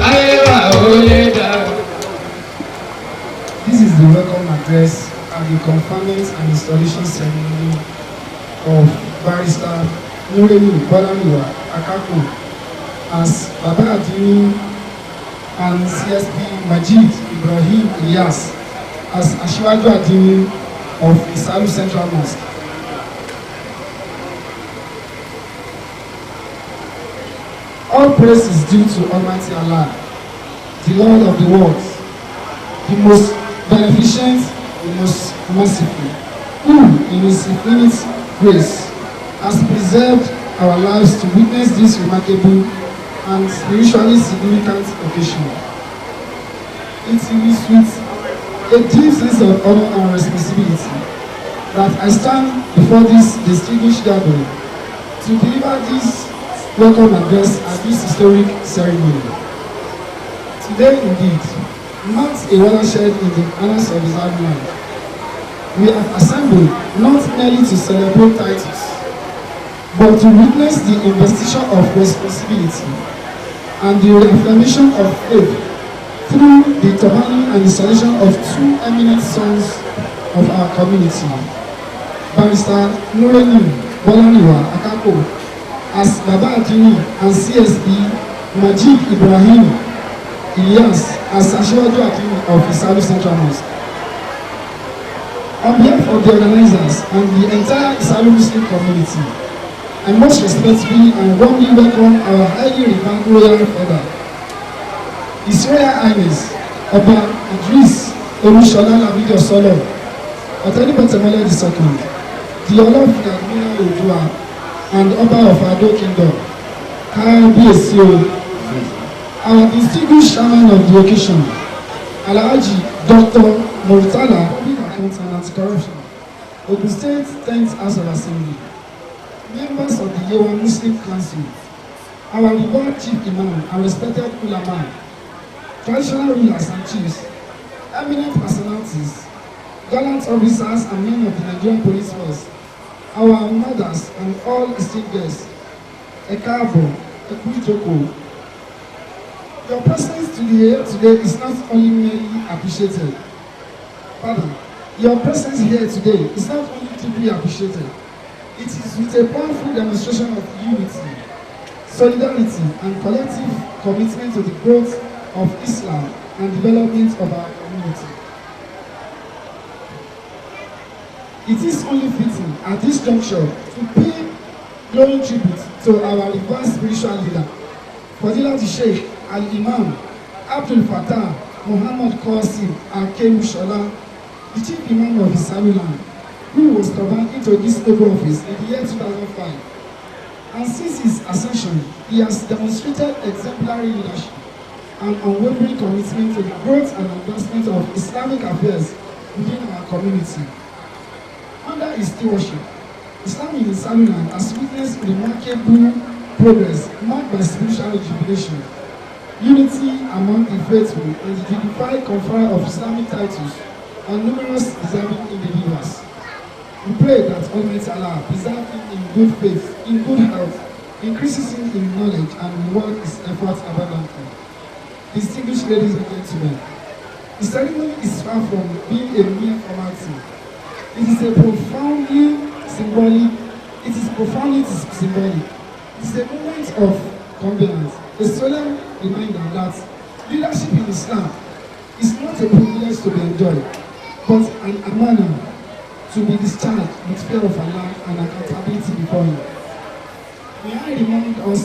ayé wa ó lè dá. This is the welcome address at the conferment and installation ceremony of Barrister Nureni Bolarinwa Akapo as Baba Adinni and CSP Majid Ibrahim Ilyas as Aṣíwájú Adinni of Isalu Central Mosque. All praise is due to Almighty Allah, the Lord of the world, the most beneficent, the most merciful, who in his infinite grace has preserved our lives to witness this remarkable and spiritually significant occasion. It is with a deep sense of honor and responsibility that I stand before this distinguished gathering to deliver this welcome address at this historic ceremony. Today, indeed, marks a watershed in the annals of Islamic. We have assembled not merely to celebrate titles, but to witness the investiture of responsibility and the reaffirmation of faith through the turbaning and installation of two eminent sons of our community, Barrister Nureni Bolarinwa Akapo as Baba Adinni and CSB Majid Ibrahim Ilyas as Ado-Odo of Isalu Central Mosque. On behalf of the organizers and the entire Isalu Muslim community, I most respectfully and warmly welcome our highly revered royal father, His Royal Highness Oba Idris Olushola Labido Solo, Otanibotemele II, the Olofin Admiral Odua, and Oba of Ado Kingdom, KBSO, our distinguished chairman of the occasion, Alhaji Dr. Murtala, Public Accounts and Anti-Corruption, Ogun State 10th House of Assembly, members of the Yewa Muslim Council, our revered Chief Imam and respected ulama, traditional rulers and chiefs, eminent personalities, gallant officers and men of the Nigerian Police Force, our mothers and all esteemed guests, Ekabo, Ekujoko. Your presence here today is not only merely appreciated. Pardon. Your presence here today is not only deeply appreciated. It is with a powerful demonstration of unity, solidarity, and collective commitment to the growth of Islam and development of our community. It is only fitting at this juncture to pay glowing tribute to our revered spiritual leader, Fadilat Sheikh Al-Imam Abdul Fattah Muhammad Qasim Akeem Shola, the Chief Imam of Isalu land, who was sworn into this noble office in the year 2005. And since his ascension, he has demonstrated exemplary leadership and unwavering commitment to the growth and advancement of Islamic affairs within our community. Under his stewardship, Islam in Isalu land has witnessed remarkable progress marked by spiritual rejuvenation, unity among the faithful, and the dignified conferral of Islamic titles on numerous deserving individuals. We pray that Almighty Allah preserve him in good faith, in good health, increases him in knowledge, and reward his efforts abundantly. Distinguished ladies and gentlemen, the ceremony is far from being a mere formality. It is profoundly symbolic. It is a moment of convenience, a solemn reminder that leadership in Islam is not a privilege to be enjoyed, but an honor to be discharged with fear of Allah and accountability before Him. May I remind us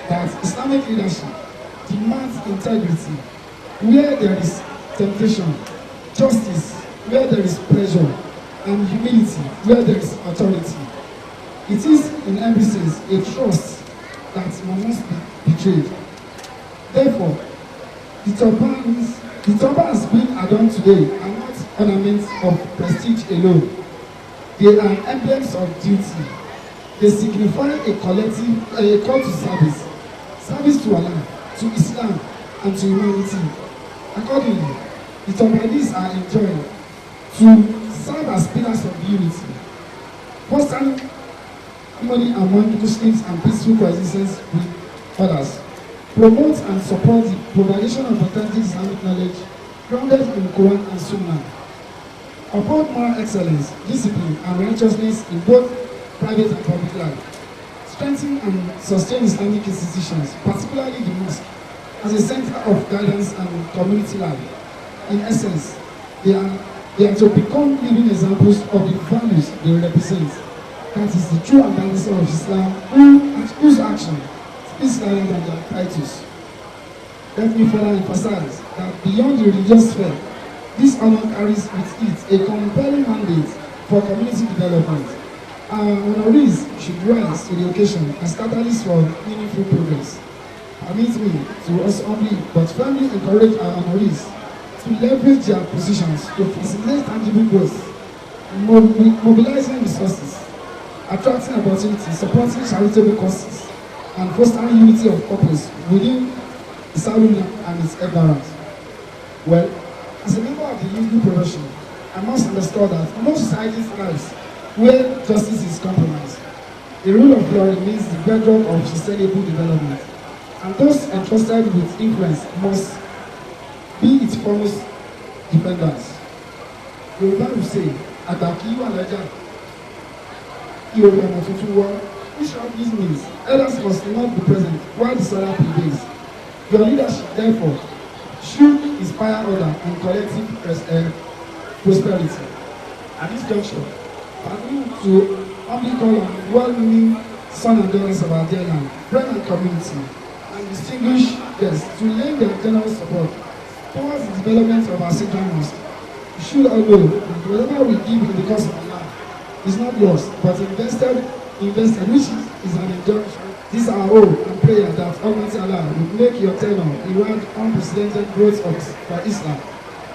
that Islamic leadership demands integrity where there is temptation, justice where there is pleasure, and humility where there is authority. It is in every sense a trust that must be betrayed. Therefore, the turbans being adorned today are not ornaments of prestige alone. They are emblems of duty. They signify a call to service to Allah, to Islam, and to humanity. Accordingly, the turbans are enjoined to serve as pillars of unity, fostering harmony among Muslims and peaceful coexistence with others, promote and support the propagation of authentic Islamic knowledge grounded in Quran and Sunnah, uphold moral excellence, discipline, and righteousness in both private and public life, strengthen and sustain Islamic institutions, particularly the mosque, as a center of guidance and community life. In essence, they are to become living examples of the values they represent. That is the true ambassador of Islam, whose action speaks louder than their titles. Let me further emphasize that beyond the religious sphere, this honor carries with it a compelling mandate for community development. Our honorees should rise to the occasion as catalysts for meaningful progress. permit me to also humbly but firmly encourage our honorees to leverage their positions to facilitate tangible growth, mobilizing resources, attracting opportunities, supporting charitable causes, and fostering unity of purpose within Isalu and its environs. Well, as a member of the legal profession, I must understand that no society thrives where justice is compromised. The rule of law remains the bedrock of sustainable development, and those entrusted with influence must be its foremost defenders. Yorùbá will say, "Àgbà kì í wà lọ́jà, kí orí ọmọ tuntun wọ́." Which of these means elders must not be present while the solar prevails. Your leadership, therefore, should inspire order and collective prosperity. At this juncture, permit me to humbly call on well-meaning sons and daughters of our dear land, friends and community, and distinguished guests to lend their generous support towards the development of our central mosque. You should all know that whatever we give in the cause of Allah is not yours, but invested, which is an injunction. This is our hope and prayer that Almighty Allah will make your tenure a reward unprecedented growth for Islam,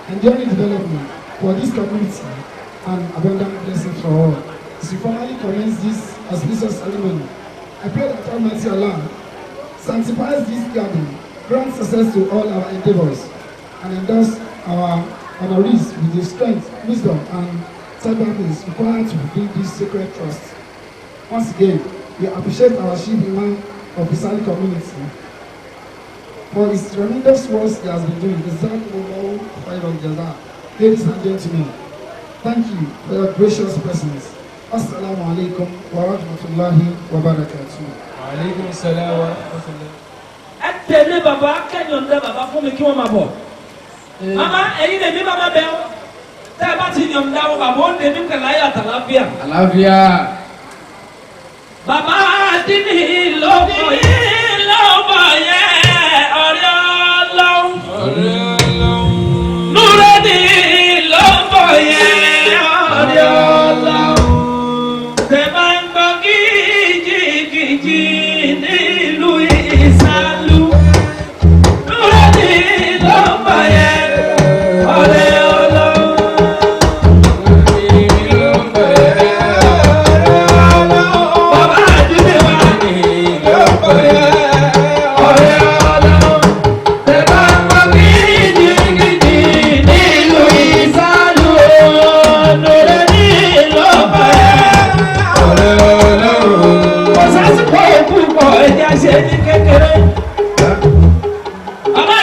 enduring development for this community, and abundant blessings for all. As we formally commence this auspicious ceremony, I pray that Almighty Allah sanctifies this gathering, grant success to all our endeavors, and endorse our honorees with the strength, wisdom, and sacrifice required to fulfill this sacred trust. Once again, we appreciate our chief imam of the Isalu community for his tremendous work he has been doing. Ladies and gentlemen, thank you for your gracious presence. Assalamu alaikum wa rahmatullahi wa barakatuh. Wa alaikum assalam wa rahmatullahi. Ẹ tẹ̀lé bàbá kẹ́yọ̀ndé bàbá fún mi kí wọ́n máa bọ̀. Màmá ẹ̀yin lè ní bàbá bẹ́ẹ̀ o. Tẹ́ ẹ bá ti yọ̀ǹda wọn bàbá ó lè ní kẹlẹ́ ayé àtàláfíà. Àlàáfíà. Bàbá Adinni ló bọ̀ yẹn ọ̀rẹ́ Ọlọ́run. Nureni ló bọ̀ yẹn ọ̀rẹ́ Ọlọ́run. Tẹ́ bá ń gbọ́ kìjìkìjì nílùú Isalu. Nureni ló bọ̀ yẹn ọ̀rẹ́ Ọlọ́run.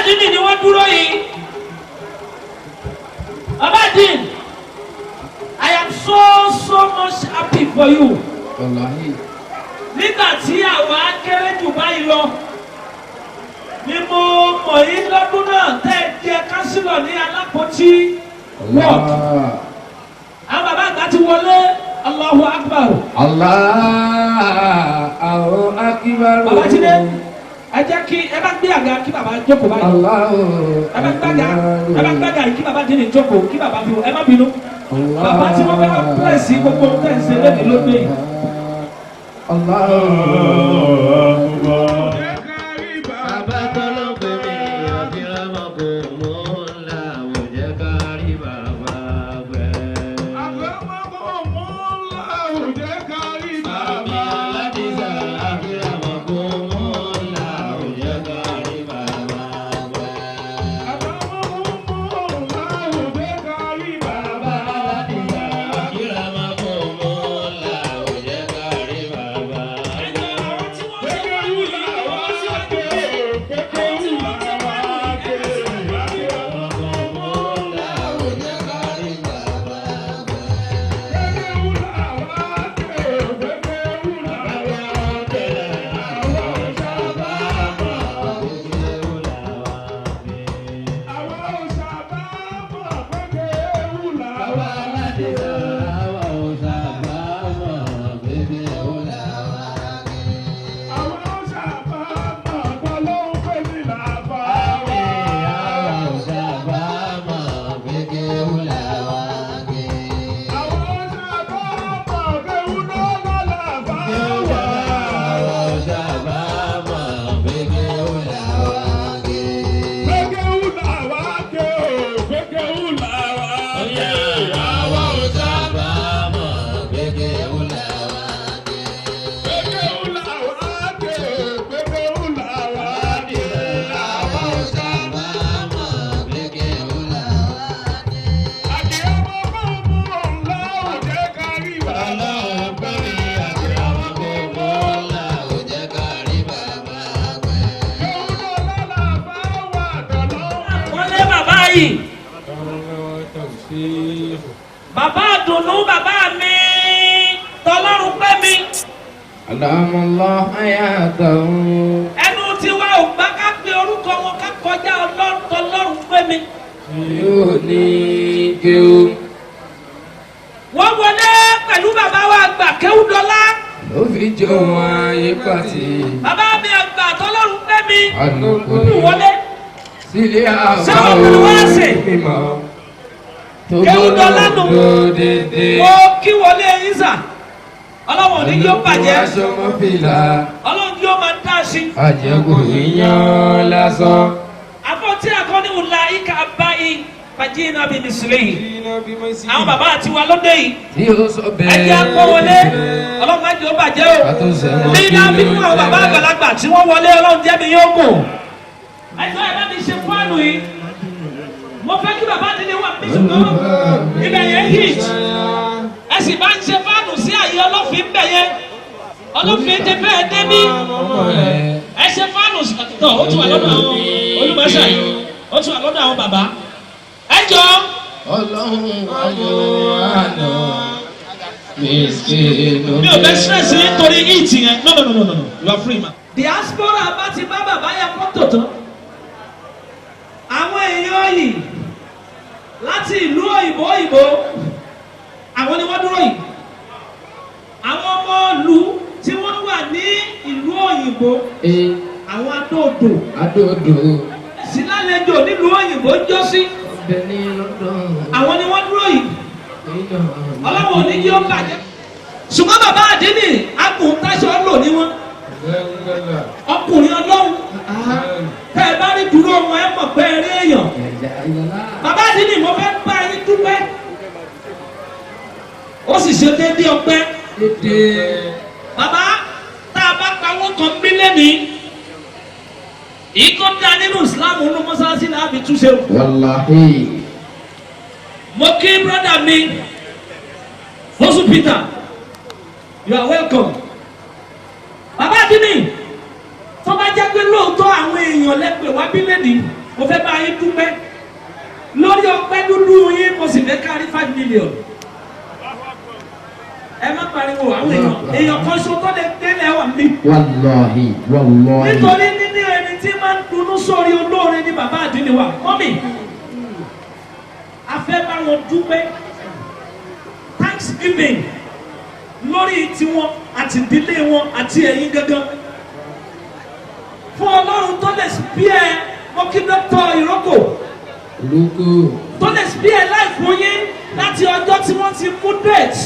Adinni ni wọ́n dúró yìí. Adinni, I am so much happy for you. Nígbà tí àwa kéré jù báyìí lọ, ni mo mọ̀ yín lọ́dún náà tẹ́ ẹ jẹ́ kánsílọ̀ ní Alápótí ward. Àwọn bàbá àgbà ti wọlé. Allahu Akbar. Allahu Akbar. Bàbá ti dé. Ẹ jẹ́ kí ẹ bá gbé àga kí bàbá jókòó báyìí. Ẹ bá gbàgà kí bàbá Adinni jókòó kí bàbá fi ẹ má bínú. Bàbá tí wọ́n fẹ́ pẹ̀sì gbogbo tẹ̀sí lónìí ló dé. Bàbá àdùnnú bàbá mi tọlọ́run pẹ́ mi. Alhamdulillah ayatahu. Ẹnu tiwa ò gbà ká pe orúkọ wọn ká kọjá ọlọ́run tọlọ́run pẹ́ mi. Yóò ní kéwù. Wọ́n wọlé pẹ̀lú bàbá wa àgbà Kéwúdọ́lá. Ó fi jọ wọn ayé pàtì. Bàbá mi àgbà tọlọ́run pẹ́ mi. Àlùkò Ní wọlé. Sílé Sáwọn àbáwò ọmọ wa ṣe. mímọ́. Kéwúdọ́lá nù. Dédé. Mo kí wọlé yín sà. Ọlọ́wọ̀n ní yóò bàjẹ́. Aṣọ mọ́fìlà. Ọlọ́run yóò máa dá sí. Àjẹkù yíyan lásán. Àbọ̀tí àkọ́ni wùlá ìka báyìí fàjí iná bíi mìsìlẹ́yìn. Àwọn bàbá àti wa lóde yìí. Tí ó sọ bẹ́ẹ̀. Ẹjẹ́ akọ́ wọlé. Ọlọ́run máa jẹ́ ó bàjẹ́ o. Ní iná bí fún àwọn bàbá àgbàlagbà tí wọ́n wọlé ọlọ́run jẹ́ mi yóò kù. Ẹjọ́ ẹ̀ bá mi ṣe fáànù yìí. Mo fẹ́ kí bàbá Adinni wà ní ṣùgbọ́n ibẹ̀ yẹn hit. Ẹ sì bá ń ṣe fáànù sí àyè ọlọ́fin bẹ̀ yẹn. Ọlọ́fin ti bẹ́ẹ̀ débí. Ẹ ṣe fáànù tọ̀ ó tún wà lọ́dọ̀ àwọn olùmọ̀ṣà yìí. Ó tún wà lọ́dọ̀ àwọn bàbá. Ẹ jọ. Ọlọ́run ayọ̀ àná. Miskinu. Mi ò fẹ́ stress yín torí hit yẹn. No. You are free man. Diaspora bá ti bá bàbá yẹn fọ́tò tán. Àwọn èèyàn yìí láti ìlú òyìnbó àwọn ni wọ́n dúró yìí. Àwọn ọmọ ìlú tí wọ́n wà ní ìlú òyìnbó àwọn Ado-Odo. Ado-Odo. Sílálejò nílùú òyìnbó jọ́sí. Àwọn ni wọ́n dúró yìí. Ọlọ́run ò ní kí ó bàjẹ́. Ṣùgbọ́n bàbá Adinni agùn táṣọ lò ní wọn. Ọkùnrin Ọlọ́run. Tẹ́ ẹ bá rí dúró wọn ẹ mọ̀ pé eré èèyàn. Bàbá Adinni mo fẹ́ bá yín dúpẹ́. Ó sì ṣe déédéé ọpẹ́. Bàbá tá a bá pa wọ́n kan mílíọ̀nù ìkọ́ dá nínú Ìsìlámù nínú mọ́sálásí náà fi túnṣe o. Wàláhì. Mo kí brọ́dà mi Fosu Peter, you are welcome. Bàbá Adinni tó bá jẹ́ pé lóòótọ́ àwọn èèyàn lẹ́pẹ̀ wá bílẹ̀dì mo fẹ́ bá yín dúpẹ́ lórí ọpẹ́ dúdú yín mo sì fẹ́ kárí 5 million. Ẹ má pariwo àwọn èèyàn kan ṣo tó lè délẹ̀ wà mí. Wàláhì. Nítorí níní ẹni tí máa ń dunú sórí olóore ní bàbá Adinni wa mọ́mì. A fẹ́ bá wọn dúpẹ́ thanksgiving lórí tiwọn àti ìdílé wọn àti ẹ̀yin gangan. Fún Ọlọ́run tó lè spare mọ́kí dọ́kítọ̀ ìrókò tó lè spare life fún yín láti ọjọ́ tí wọ́n ti mú date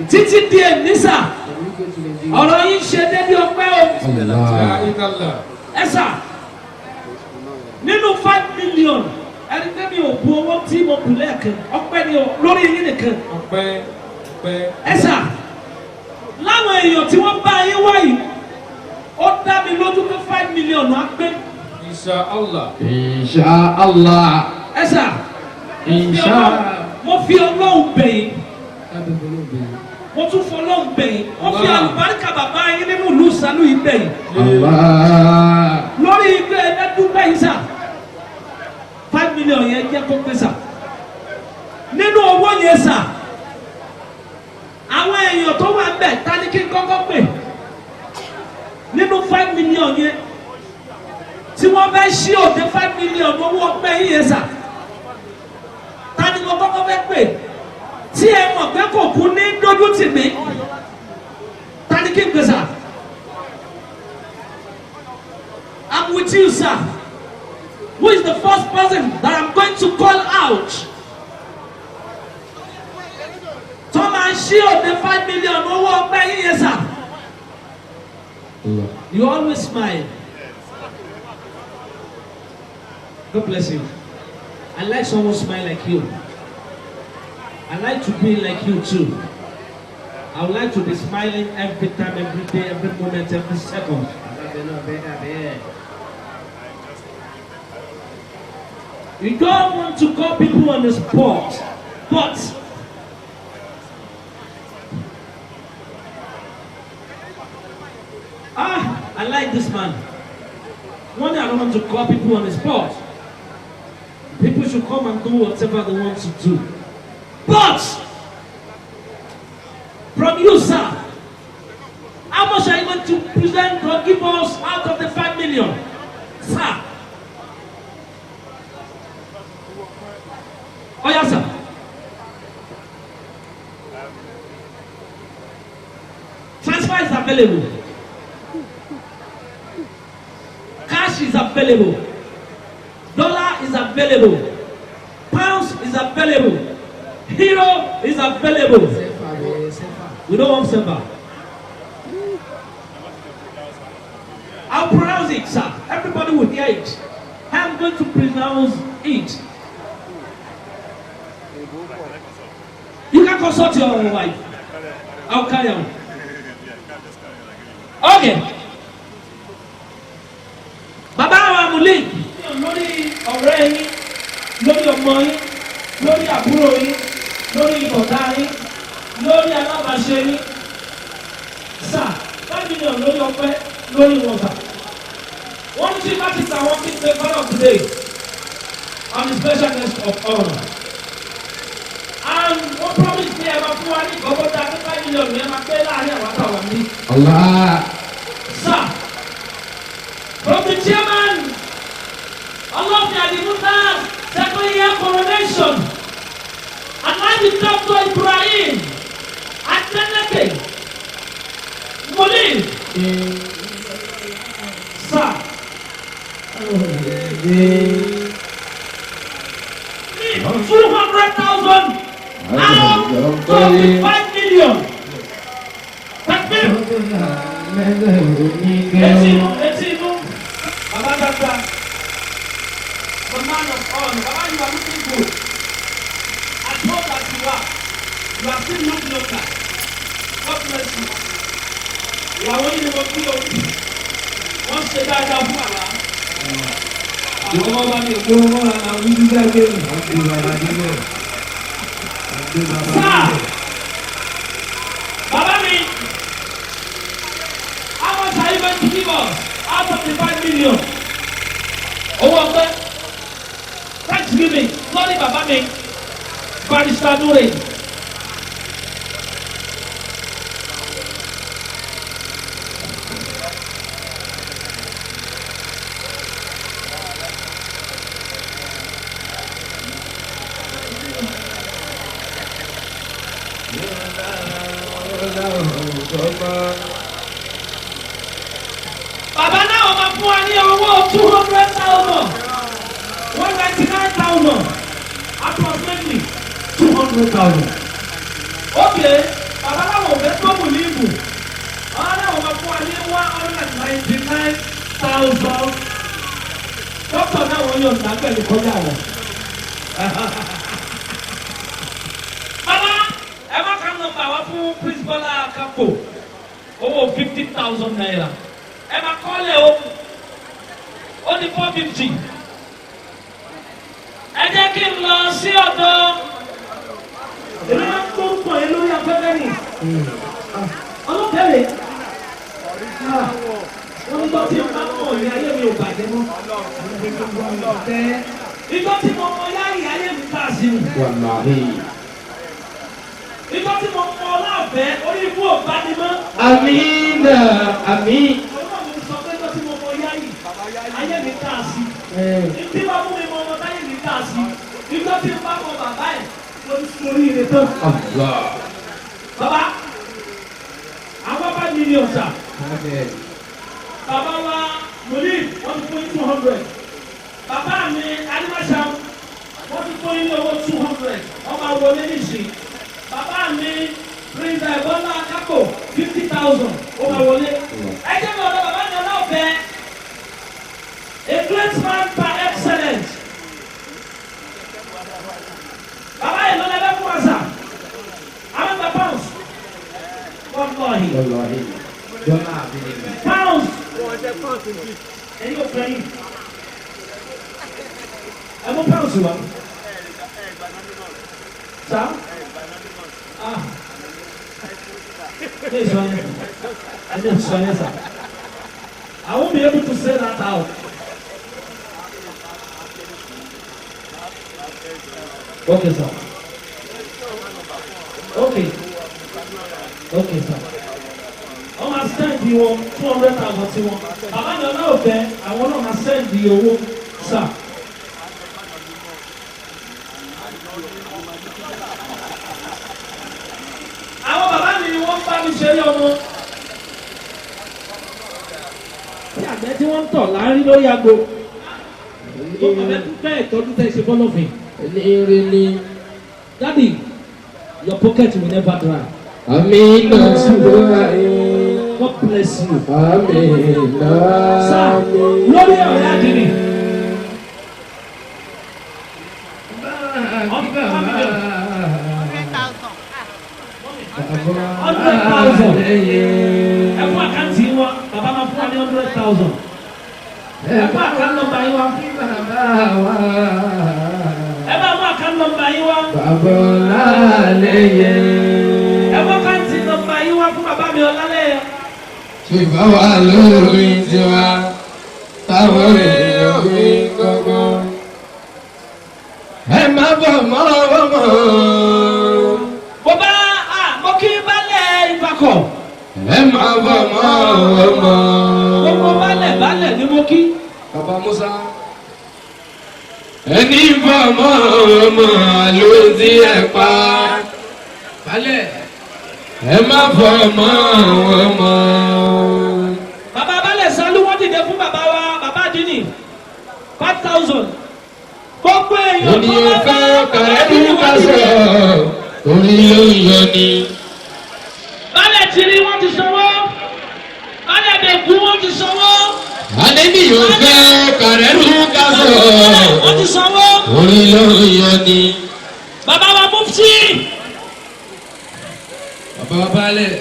títí di ẹ̀nísà ọ̀rọ̀ yín ṣe débi ọpẹ́ o. Ẹ sà nínú 5 million ẹni tẹ́mi ò bu owó tí mo kù lẹ́ẹ̀kan ọpẹ́ ni o lórí yín nìkan. Ẹ sà láwọn èèyàn tí wọ́n bá yín wáyìí ó dá mi lójú pé 5 million á gbé. Inshallah. Ẹ sà mo fi Ọlọ́run bẹ̀ yín. Mo tún fọ Ọlọ́run bẹ̀ yín. Mo fi àlùbáríkà bàbá yín nínú ìlú Isalu yìí bẹ̀ yín. Lórí ìgbé ẹ̀ẹ́dẹ́gbẹ́ yín sà 5 million yẹn jẹ́ kó pé sà. Nínú owó yẹn sà àwọn èèyàn tó wà bẹ̀ ta ni kí n kọ́kọ́ pè nínú 5 million yẹn tí wọ́n fẹ́ ṣí òde 5 million owó ọpẹ́ yẹn sà ta ni mo kọ́kọ́ fẹ́ pè tí ẹ mọ̀ pé kò kú ní dójú tì mí ta ni kí n pè sà. I'm with you sir. Who is the first person that I'm going to call out? Thomas Shio, the 5 million, no one by here, sir. You always smile. God bless you. I like someone smile like you. I like to be like you too. I would like to be smiling every time, every day, every moment, every second. You don't want to call people on the spot, but I like this man. One day I don't want to call people on the spot. People should come and do whatever they want to do. But from you, sir, how much are you going to present or give us out of the 5 million? Sir. Oh, yes, sir. Transfer is available. Cash is available. Dollar is available. Pounds is available. Euro is available. We don't want silver. I'll pronounce it, sir. Everybody will hear it. I'm going to pronounce it. You can consult your wife. I'll carry on. Okay. Bàbá wa Muli. Lórí ọ̀rẹ́ yín, lórí ọmọ yín, lórí àbúrò yín, lórí ìbọ̀dá yín, lórí alábàáṣe yín. Sà, 5 million lórí ọpẹ́ lórí wọn sà. Wọ́n ní tí bá ti ta wọ́n kí n ṣe father of the day. I'm the special guest of honor. And wọ́n promise me ẹ máa fún wa ní ìkọ́kọ́ta ní 5 million ní ẹ máa pé láàrin àwọn àtàwọn mi. Allah. Sir, from the chairman of the Adinni second year coronation, and I with Dr. Ibrahim Adinni Molin. Sir, 200,000 out of 5 million. That's it. Baba Dada, the man of honor. Baba, you are looking good. As old as you are still looking younger. God bless you. You are only the one who wants to die down for Allah. Sir, Baba me, how much are you going to give us out of the 5 million? Oh, okay. Thanksgiving. Sorry, Baba me. Barrister Nureni. Bàbá náà ọmọ fún wa ní owó 200,000, 199,000, approximately 200,000. Okay, bàbá náà wọ̀ fẹ́ tó mú ní ìbò. Ọ̀hún náà ọmọ fún wa ní 199,000. Dókítà náà wọ́n yọ̀ ọ̀sán pẹ̀lú kọjá wọn. Bàbá ẹ má ká nọ́mbà wá fún Principal Akapo owó 50,000 naira. Ẹ máa kọ́lé ó ní 450. Ẹ jẹ́ kí n lọ sí ọ̀dọ̀ èmi máa ń tó ń pọ̀ yẹn lórí afẹ́fẹ́ ni. Ọlọ́bẹ̀rẹ̀ wọ́n ní tọ́tí ń bá mọ̀ ní ayé mi ò bàjẹ́ mọ́. Ìjọ́ tí mo mọ yáyì ayé mi kà sí mi. Ìjọ́ tí mo mọ ọlọ́ọ̀fẹ́ orí ibú ò bá ní mọ́. Àmín, àmín. Ayé mi kà sí. Ìdí bá mú mi mọ ọmọ táyé mi kà sí. Ìjọ́ tí ń bá mọ bàbá ẹ̀ lórí sórí rẹ̀ tán. Bàbá, àwọn 5 million sà. Bàbá wa Muli wọ́n ti fún yín 200. Bàbá mi Alimasa wọ́n ti fún yín ní owó 200. Wọ́n máa wọlé nísìnyí. Bàbá mi Prince Ebola Akapo 50,000. Ó máa wọlé. Ẹ jẹ́ mi ọ̀dọ̀ bàbá mi ọlọ́ọ̀fẹ́. A great man par excellence. Bàbá yìí ló lẹ́lẹ́ fún àṣà. Àwọn bàbá pounds. Wallahi. Pounds. Ẹ̀yin ò fẹ́ yìí. Ẹ mú pounds wá. Sá. Ah. Ṣé ìsọ yẹn? Ẹ jẹ́ ìsọ yẹn sá. I won't be able to say that out. Okay, sir. Okay. Okay, sir. I want to send you 200,000 to one. Bàbá mi ọ̀nà ọ̀fẹ́, àwọn náà máa send you owó, sir. Àwọn bàbá mi ni wọ́n bá mi ṣe é ọmọ. Tí àgbẹ̀ tí wọ́n ń tọ̀ láàrin lórí agbo. Ó kọ̀ọ̀bẹ dúpẹ́ ìtọ́jú tẹ́ ṣe fọ́lọ́fin. Really? Daddy, your pocket will never dry. Amen. God bless you. Amen. Sir, lórí ọ̀rẹ́ Adinni. 100,000. Ẹ fún àkáǹtì wọn, bàbá máa fún wa ní 100,000. Ẹ fún àkáǹtì nọ́mbà yín wá. Ẹ bá mú àkáǹtì nọ́mbà yín wá. Bàbá Ọlálẹ́yẹ. Ẹ mú àkáǹtì nọ́mbà yín wá fún bàbá mi Ọlálẹ́yẹ. Ṣùgbọ́n wà lórí tiwa, táwọn èèyàn fi gbọ́gbọ́. Ẹ má bọ̀ mọ́ ọmọ. Mo bá mo kí balẹ̀ ìbàkọ̀. Ẹ má bọ̀ mọ́ ọmọ. Gbogbo balẹ̀ ni mo kí. Bàbá Musa. Ẹni bọ̀ mọ́ ọmọ ló ti ẹ̀ pa. Balẹ̀. Ẹ má bọ̀ mọ́ ọmọ. Bàbá balẹ̀ Isalu wọ́n dìde fún bàbá wa bàbá Adinni 5,000. Gbogbo èèyàn tó bá bá bàbá Adinni wọ́n dìde. Orí ló ń yọ ni. Balẹ̀ tìrì wọ́n ti sanwó. Balẹ̀ bẹ̀kú wọ́n ti sanwó. Adébí yóò fẹ́ kàrẹ́rù kásọ̀. Wọ́n ti sanwó. Orí ló ń yọ ni. Bàbá wa Mufti. Bàbá balẹ̀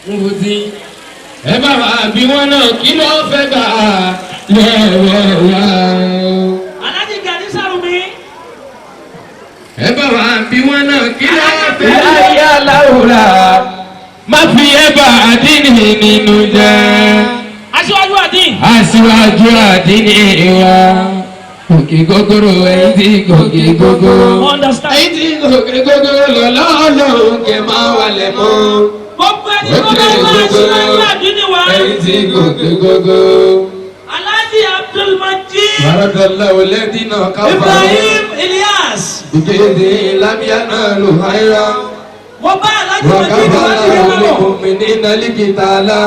ń wo ti. Ẹ bá wa bí wọn náà kí ló fẹ́ gbà lọ́wọ́ wa. Aláàjì Gani Sàrùmí. Ẹ bá wa bí wọn náà kí ló fẹ́ gbà. Láyé aláwòrán má fi ẹ bá Adinni nínú jẹ́. Aṣíwájú Adinni. Aṣíwájú Adinni wa. Gòkè gógóró ẹyin tí gòkè gógóró. Understand. Ẹyin tí gòkè gógóró lọ́lọ́lọ́ kẹ máa wálẹ̀ mọ́. Gbogbo ẹni tó bá wá aṣíwájú Adinni wa. Ẹyin tí gòkè gógóró. Alhaji Abdulmajid. Barakallahu ladina kafaru. Ibrahim Ilyas. Ìkéde lábíyáná ló háyà. Mo bá Alhaji Majid wá sí Wàkàbàlà ẹ̀rọ. olùkùnmínínà líkìtàlá.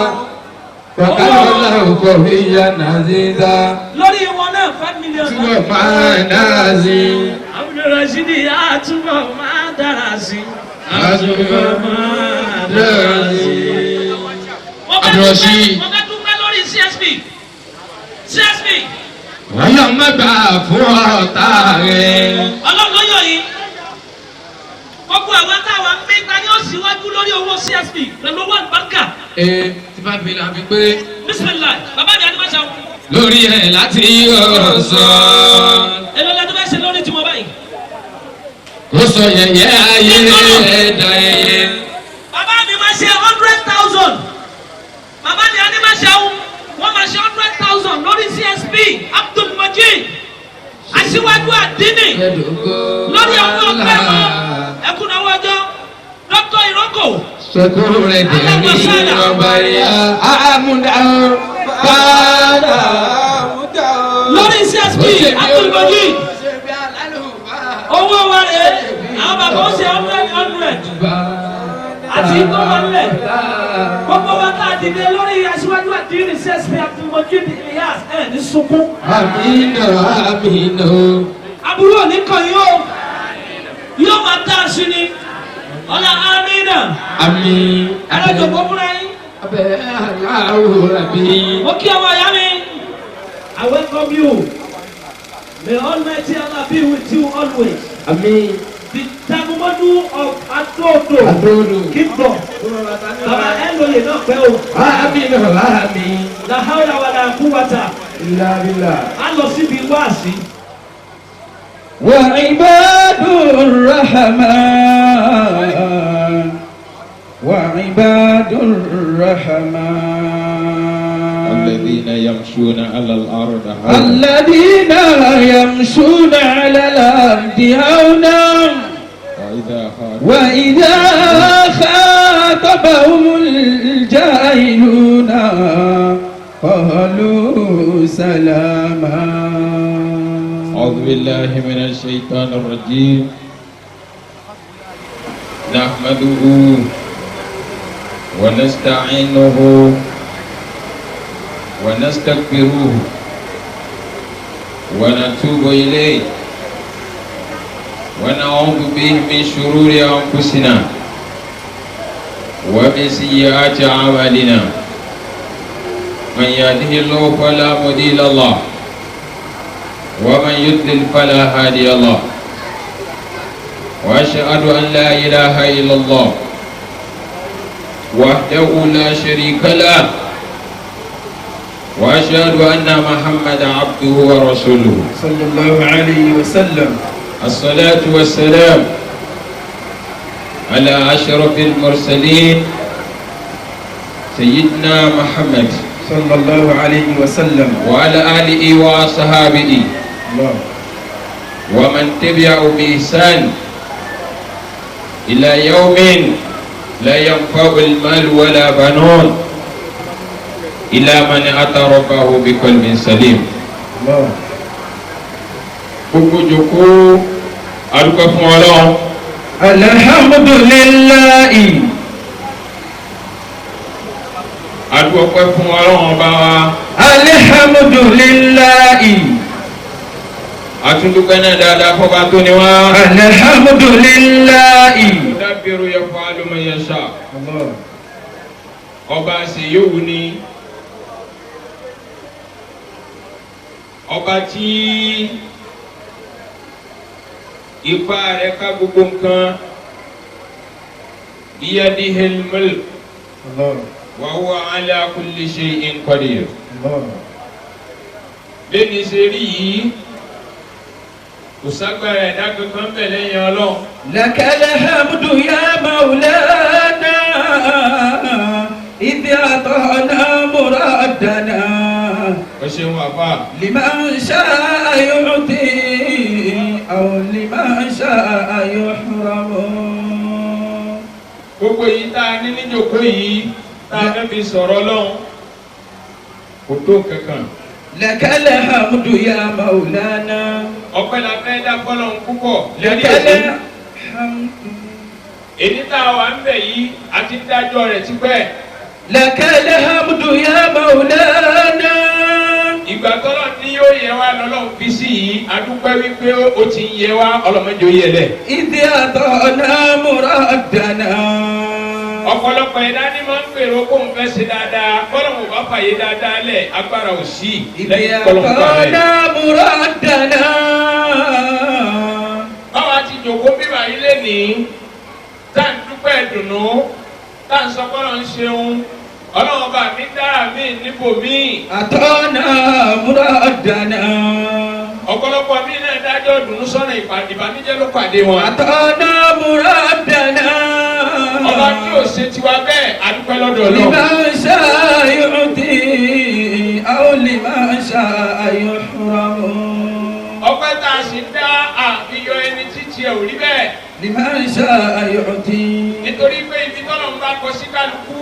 Wàkàbàlà òkòríyà nàzíza. Lórí wọn náà 5 million. Túbọ̀ máa dára sí. Abdulrasheed àtúbọ̀ máa dára sí. Àtúbọ̀ máa dára sí. Abdulrasheed. Mo fẹ́ dúpẹ́ lórí CSP. CSP. Ọlọ́run má gbà fún ọ̀tá rẹ̀. Ọlọ́run ló yọ yìí. Gbogbo àwọn táwọn ń bí ta ni ó síwájú lórí owó CSP pẹ̀lú owó àlùbáríkà. Tí bá fi là fi pé. Bismillah, bàbá mi Adébáṣà. Lórí ẹ̀ láti ọ̀rọ̀ sọ. Èlò lẹ́tọ́ bẹ́ẹ̀ ṣe lórí tiwọn báyìí. Ó sọ yẹ̀yẹ́ ayé ẹ̀dá ẹ̀yẹ. Bàbá mi máa ṣe 100,000. Bàbá mi Adébáṣà wọ́n máa ṣe 100,000 lórí CSP Abdulmajid. Aṣíwájú Adinni. Lórí ọjọ́ ọ̀pẹ́ wọn. Ẹkùnàwó ọjọ́. Dr. Iroko. Sọkúrú rẹ̀ dẹ̀rí ọba ìyá. Àmúdá padà. Lórí CSP Abdulmajid. Owó wa rẹ̀ àwọn bàbá ó ṣe 100. Àti ìtọ́ wa lẹ̀. Gbogbo wa ká dìde lórí aṣíwájú Adinni CSP Abdulmajid Ilyas ẹ̀ ní sunkún. Àmínà àmínà. Àbúrò nìkan yóò máa dá a sí ni. Ọlá Amina. Àmín. Ẹlẹ́jọ̀ kó fúnra yín. Abẹ́ aláwọ̀ rabi. Mo kí ọmọ ìyá mi. I welcome you. May Almighty Allah be with you always. Àmín. the Tamumodu of Ado-Odo. Ado-Odo. Kingdom. Baba Eloye náà pẹ́ o. Àmín. La hawla wala quwwata. Illa billah. A lọ síbi wáàsí. وعباد الرحمن وعباد الرحمن الذين يمشون على الأرض الذين يمشون على الأرض هونا وإذا خاطبهم الجاهلون قالوا سلاما. أعوذ بالله من الشيطان الرجيم. نحمده ونستعينه ونستغفره ونتوب إليه ونعوذ به من شرور أنفسنا ومن سيئات أعمالنا. من يهده الله فلا مضل له ومن يضلل فلا هادي له. وأشهد أن لا إله إلا الله وحده لا شريك له. وأشهد أن محمدا عبده ورسوله صلى الله عليه وسلم. الصلاة والسلام على أشرف المرسلين سيدنا محمد صلى الله عليه وسلم وعلى آله وأصحابه ومن تبعه بإحسان إلى يوم لا ينفع المال ولا بنون إلا من أتى ربه بقلب سليم. gbogbo joko adúpẹ́ fún Ọlọ́run. alhamdulillahi. adúpẹ́ fún Ọlọ́run ọba wa. alhamdulillahi. àtúndúpẹ́ náà dáadáa fọba tó ní wá. alhamdulillahi. yudabbiru yaf'alu ma yasha. ọba ṣe yóò ní. ọba tí ipa rẹ̀ ká gbogbo nǹkan. biyadihil mulk. wa huwa ala kulli shay'in qadir. lẹ́ni ṣe rí yìí kò ságbára ẹ̀dá kankan bẹ̀ lẹ́yìn Ọlọ́run. lakal hamdu ya maulana idh ata'na muradana. o ṣeun àfà. liman sha'a yu'ti aw liman sha'a yuhramu. gbogbo yìí tá a ní níjòkó yìí tá a fẹ́ fi sọ̀rọ̀ Ọlọ́run kò tó kankan. lakal hamdu ya maulana. ọpẹ́ la fẹ́ dá fọ́lọ́run púpọ̀ lẹ́ni lakal èyí. hamdu. èyí tá a wà ń bẹ̀ yìí a ti ń dájọ́ rẹ̀ tipẹ́. lakal hamdu ya maulana. ìgbà tọ́lọ̀ ní yóò yẹ wá lọ́lọ́run fi sí yìí a dúpẹ́ wípé ó ti ń yẹ wá ọlọ́mọdé ó yẹ lẹ̀. idh ata'na muradana. ọ̀pọ̀lọpọ̀ ẹ̀dá ni máa ń gbèrò kó ń fẹ́ ṣe dáadáa kọ́lọ́mù bá fàyè dáadáa lẹ̀ agbára ò sí lẹ́yìn kọ́lọ́mù bá rẹ̀. ata'na muradana. báwa ti jòkó bíbá yìí lénìí tá à ń dúpẹ́ dùnú tá à ń sọ kọ́lọ́ ń ṣeun ọlọ́run bá mi dára mí níbò mí. ata'na muradana. ọ̀pọ̀lọpọ̀ mí náà dájọ́ dùnú sọ́nà ìbànújẹ́ ló pàdé wọn. ata'na muradana. ọba tí ò ṣe tiwa bẹ́ẹ̀ adúpẹ́ lọ́dọ̀ Ọlọ́run. liman sha'a yu'ti aw liman sha'a yuhramu. ọpẹ́ tá a sì dá àfihàn ẹni títí ẹ̀ ò rí bẹ́ẹ̀. liman sha'a yu'ti. nítorí pé ibi tọ́lọ̀ ń bá kọ sí kálukú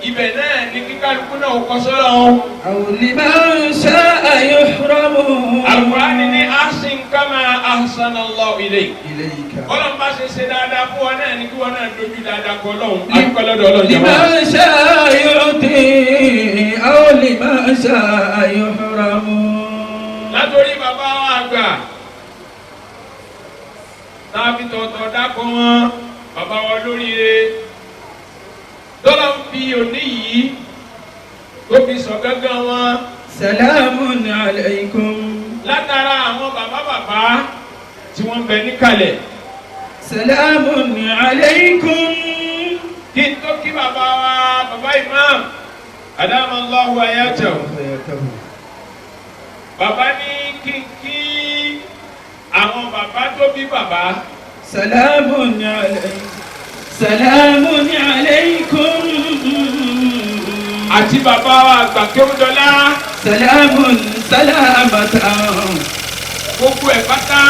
ibẹ̀ náà ní kí kálukú náà kọ sọ́lọ́run. aw liman sha'a yuhramu. Al-Qur'ani ní ahsin kama ahsanallahu ilayk. ilayka. Ọlọ́run bá ṣe dáadáa fún wọn náà ní kí wọn náà dojú dáadáa kọ Ọlọ́run. adúpẹ́ lọ́dọ̀ Ọlọ́run jẹ́ wá. liman sha'a yu'ti aw liman sha'a yuhramu. látòrí bàbá wa àgbà náà fi tọ̀tọ̀ dákọ̀ wọn bàbá wọn lóríire dọ́là ń fi òní yìí tó fi sọ gángan wọn. salamun alaykum. látara àwọn bàbá tí wọ́n bẹ níkàlẹ̀. Salamun alaykum. Kí n tó kí bàbá wa, bàbá imam, adamallahu hayatahu. Bàbá ní kí n kí àwọn bàbá tó bí bàbá. Salamun alaykum. Salamun alaykum. Àti bàbá wa àgbà Kéwúdọ́lá. Salamun salamatan. Gbogbo ẹ̀ pátá.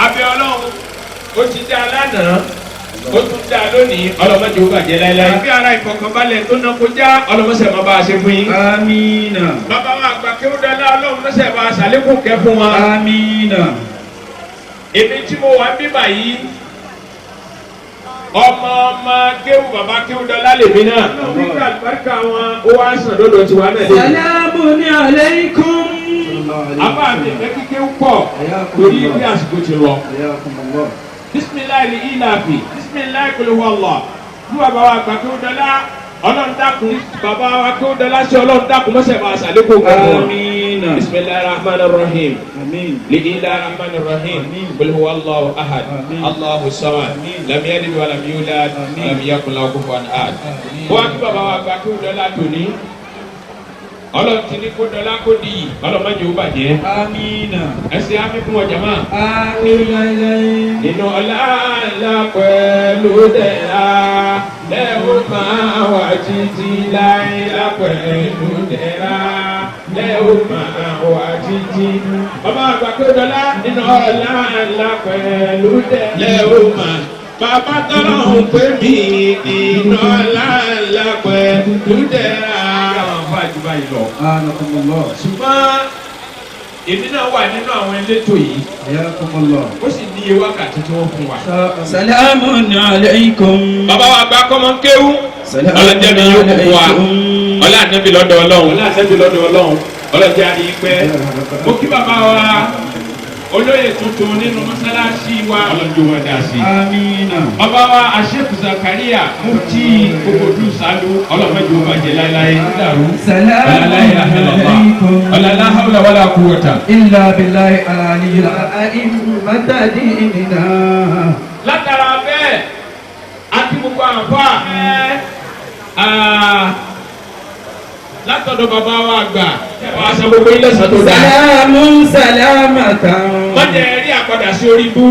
Abẹ́ Ọlọ́run, ó ti dá lánàá, ó tún dá lónìí, ọlọ́mọdé ó bàjẹ́ láéláé. Àbí ara ìfọ̀kànbalẹ̀ tó ná kọjá, ọlọ́mọṣẹ́ máa bá a ṣe fún yín. Amina. Bàbá wa àgbà Kéwúdọ́lá, ọlọ́run lọ́sẹ̀ bá a ṣàlékún kẹ́ fún wa. Amina. Èmi tí mo wà ń bí báyìí, ọmọ Kéwú bàbá Kéwúdọ́lá lèmi náà. Nígbà àlùbáríkà wọn, ó wá sàn lọ́dọ̀ tiwa náà lé. Salamun alaykum. Àbá mi fẹ́ kí Kéwú pọ̀ torí bí àsìkò ti lọ. Bisimilayi ni ilafi, bisimilayi kò lè wọ lọ. Bí bàbá wa àgbà Kéwúdọ́lá, ọlọ́run dákun, bàbá wa Kéwúdọ́lá ṣe ọlọ́run dákun mọ́sẹ̀ bá a ṣàlékún kẹ́ fún wa. Amina. Bisimilayi rahmanir rahim. Amin. لإله الرحمن الرحيم قل هو الله أحد الله الصمد لم يلد ولم يولد ولم يكن له كفوا أحد. wọ́n kí bàbá wa gba kí ó dọ́là tòní ọlọ́run ti ní kó dọ́là kó di yìí ọlọ́run má jẹ́ ó bàjẹ́. Amina. ẹsẹ̀ á fi fún ọjà máa. Amina. inú ọ̀la ńlá pẹ̀lú dẹ̀ra lẹ́wọ́ máa wà títí láì lápẹ̀lú dẹ̀ra lẹ́wọ́ máa wà títí. Bàbá àgbà pé dọ́là nínú ọ̀la ńlá pẹ̀lú dẹ̀ra lẹ́wọ́ máa. Bàbá tọ́lọ̀ ń pè mí nínú ọ̀la ńlá pẹ̀lú dẹ̀ra. Àwọn àǹfà jù báyìí lọ. Ṣùgbọ́n èmi náà wà nínú àwọn elétò yìí. Ó sì ní iye wákàtí tí wọ́n fún wa. Salamun alaykum. Bàbá wa gba kọ́mọ kéwú. Ọlọ́jẹ́ mi yóò kún wa. Ọlá ànábì lọ́dọ̀ Ọlọ́run. Ọlá ànábì lọ́dọ̀ Ọlọ́run. Ọlọ́jẹ́ àdìyí pẹ́. Mo kí bàbá wa olóyè tuntun nínú mọ́sálásí wa. Ọlọ́jọ́ wọn dá sí. Amina. Bàbá wa Aṣẹ́kù Zakaria Mufti gbogbo Ìsàlù ọlọ́mọdé wọn bàjẹ́ láéláé nídàrú. Salamun alaykum. Ọlọ́lá hawla wala quwwata. Illa billahi aliyyil azim matadinina. Látara bẹ́ẹ̀ àti gbogbo àǹfà látọ̀dọ̀ bàbá wa àgbà wàá san gbogbo ilé ẹ̀sán tó dáa. Salamun salamatan. wọ́n jẹ́ rí àpadà sí orí bú.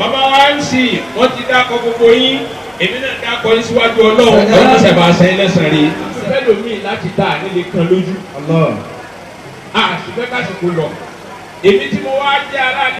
Bàbá wa MC wọ́n ti dákọ̀ gbogbo yín èmi náà dákọ̀ yín síwájú Ọlọ́run ọlọ́run ṣẹ̀bà àṣẹ ẹlẹ́sàn rí. Fẹ́ lómi láti dá nílé kan lójú. Àṣìfẹ́ kásìkò lọ. Èmi tí mo wá jẹ́ aláàbí.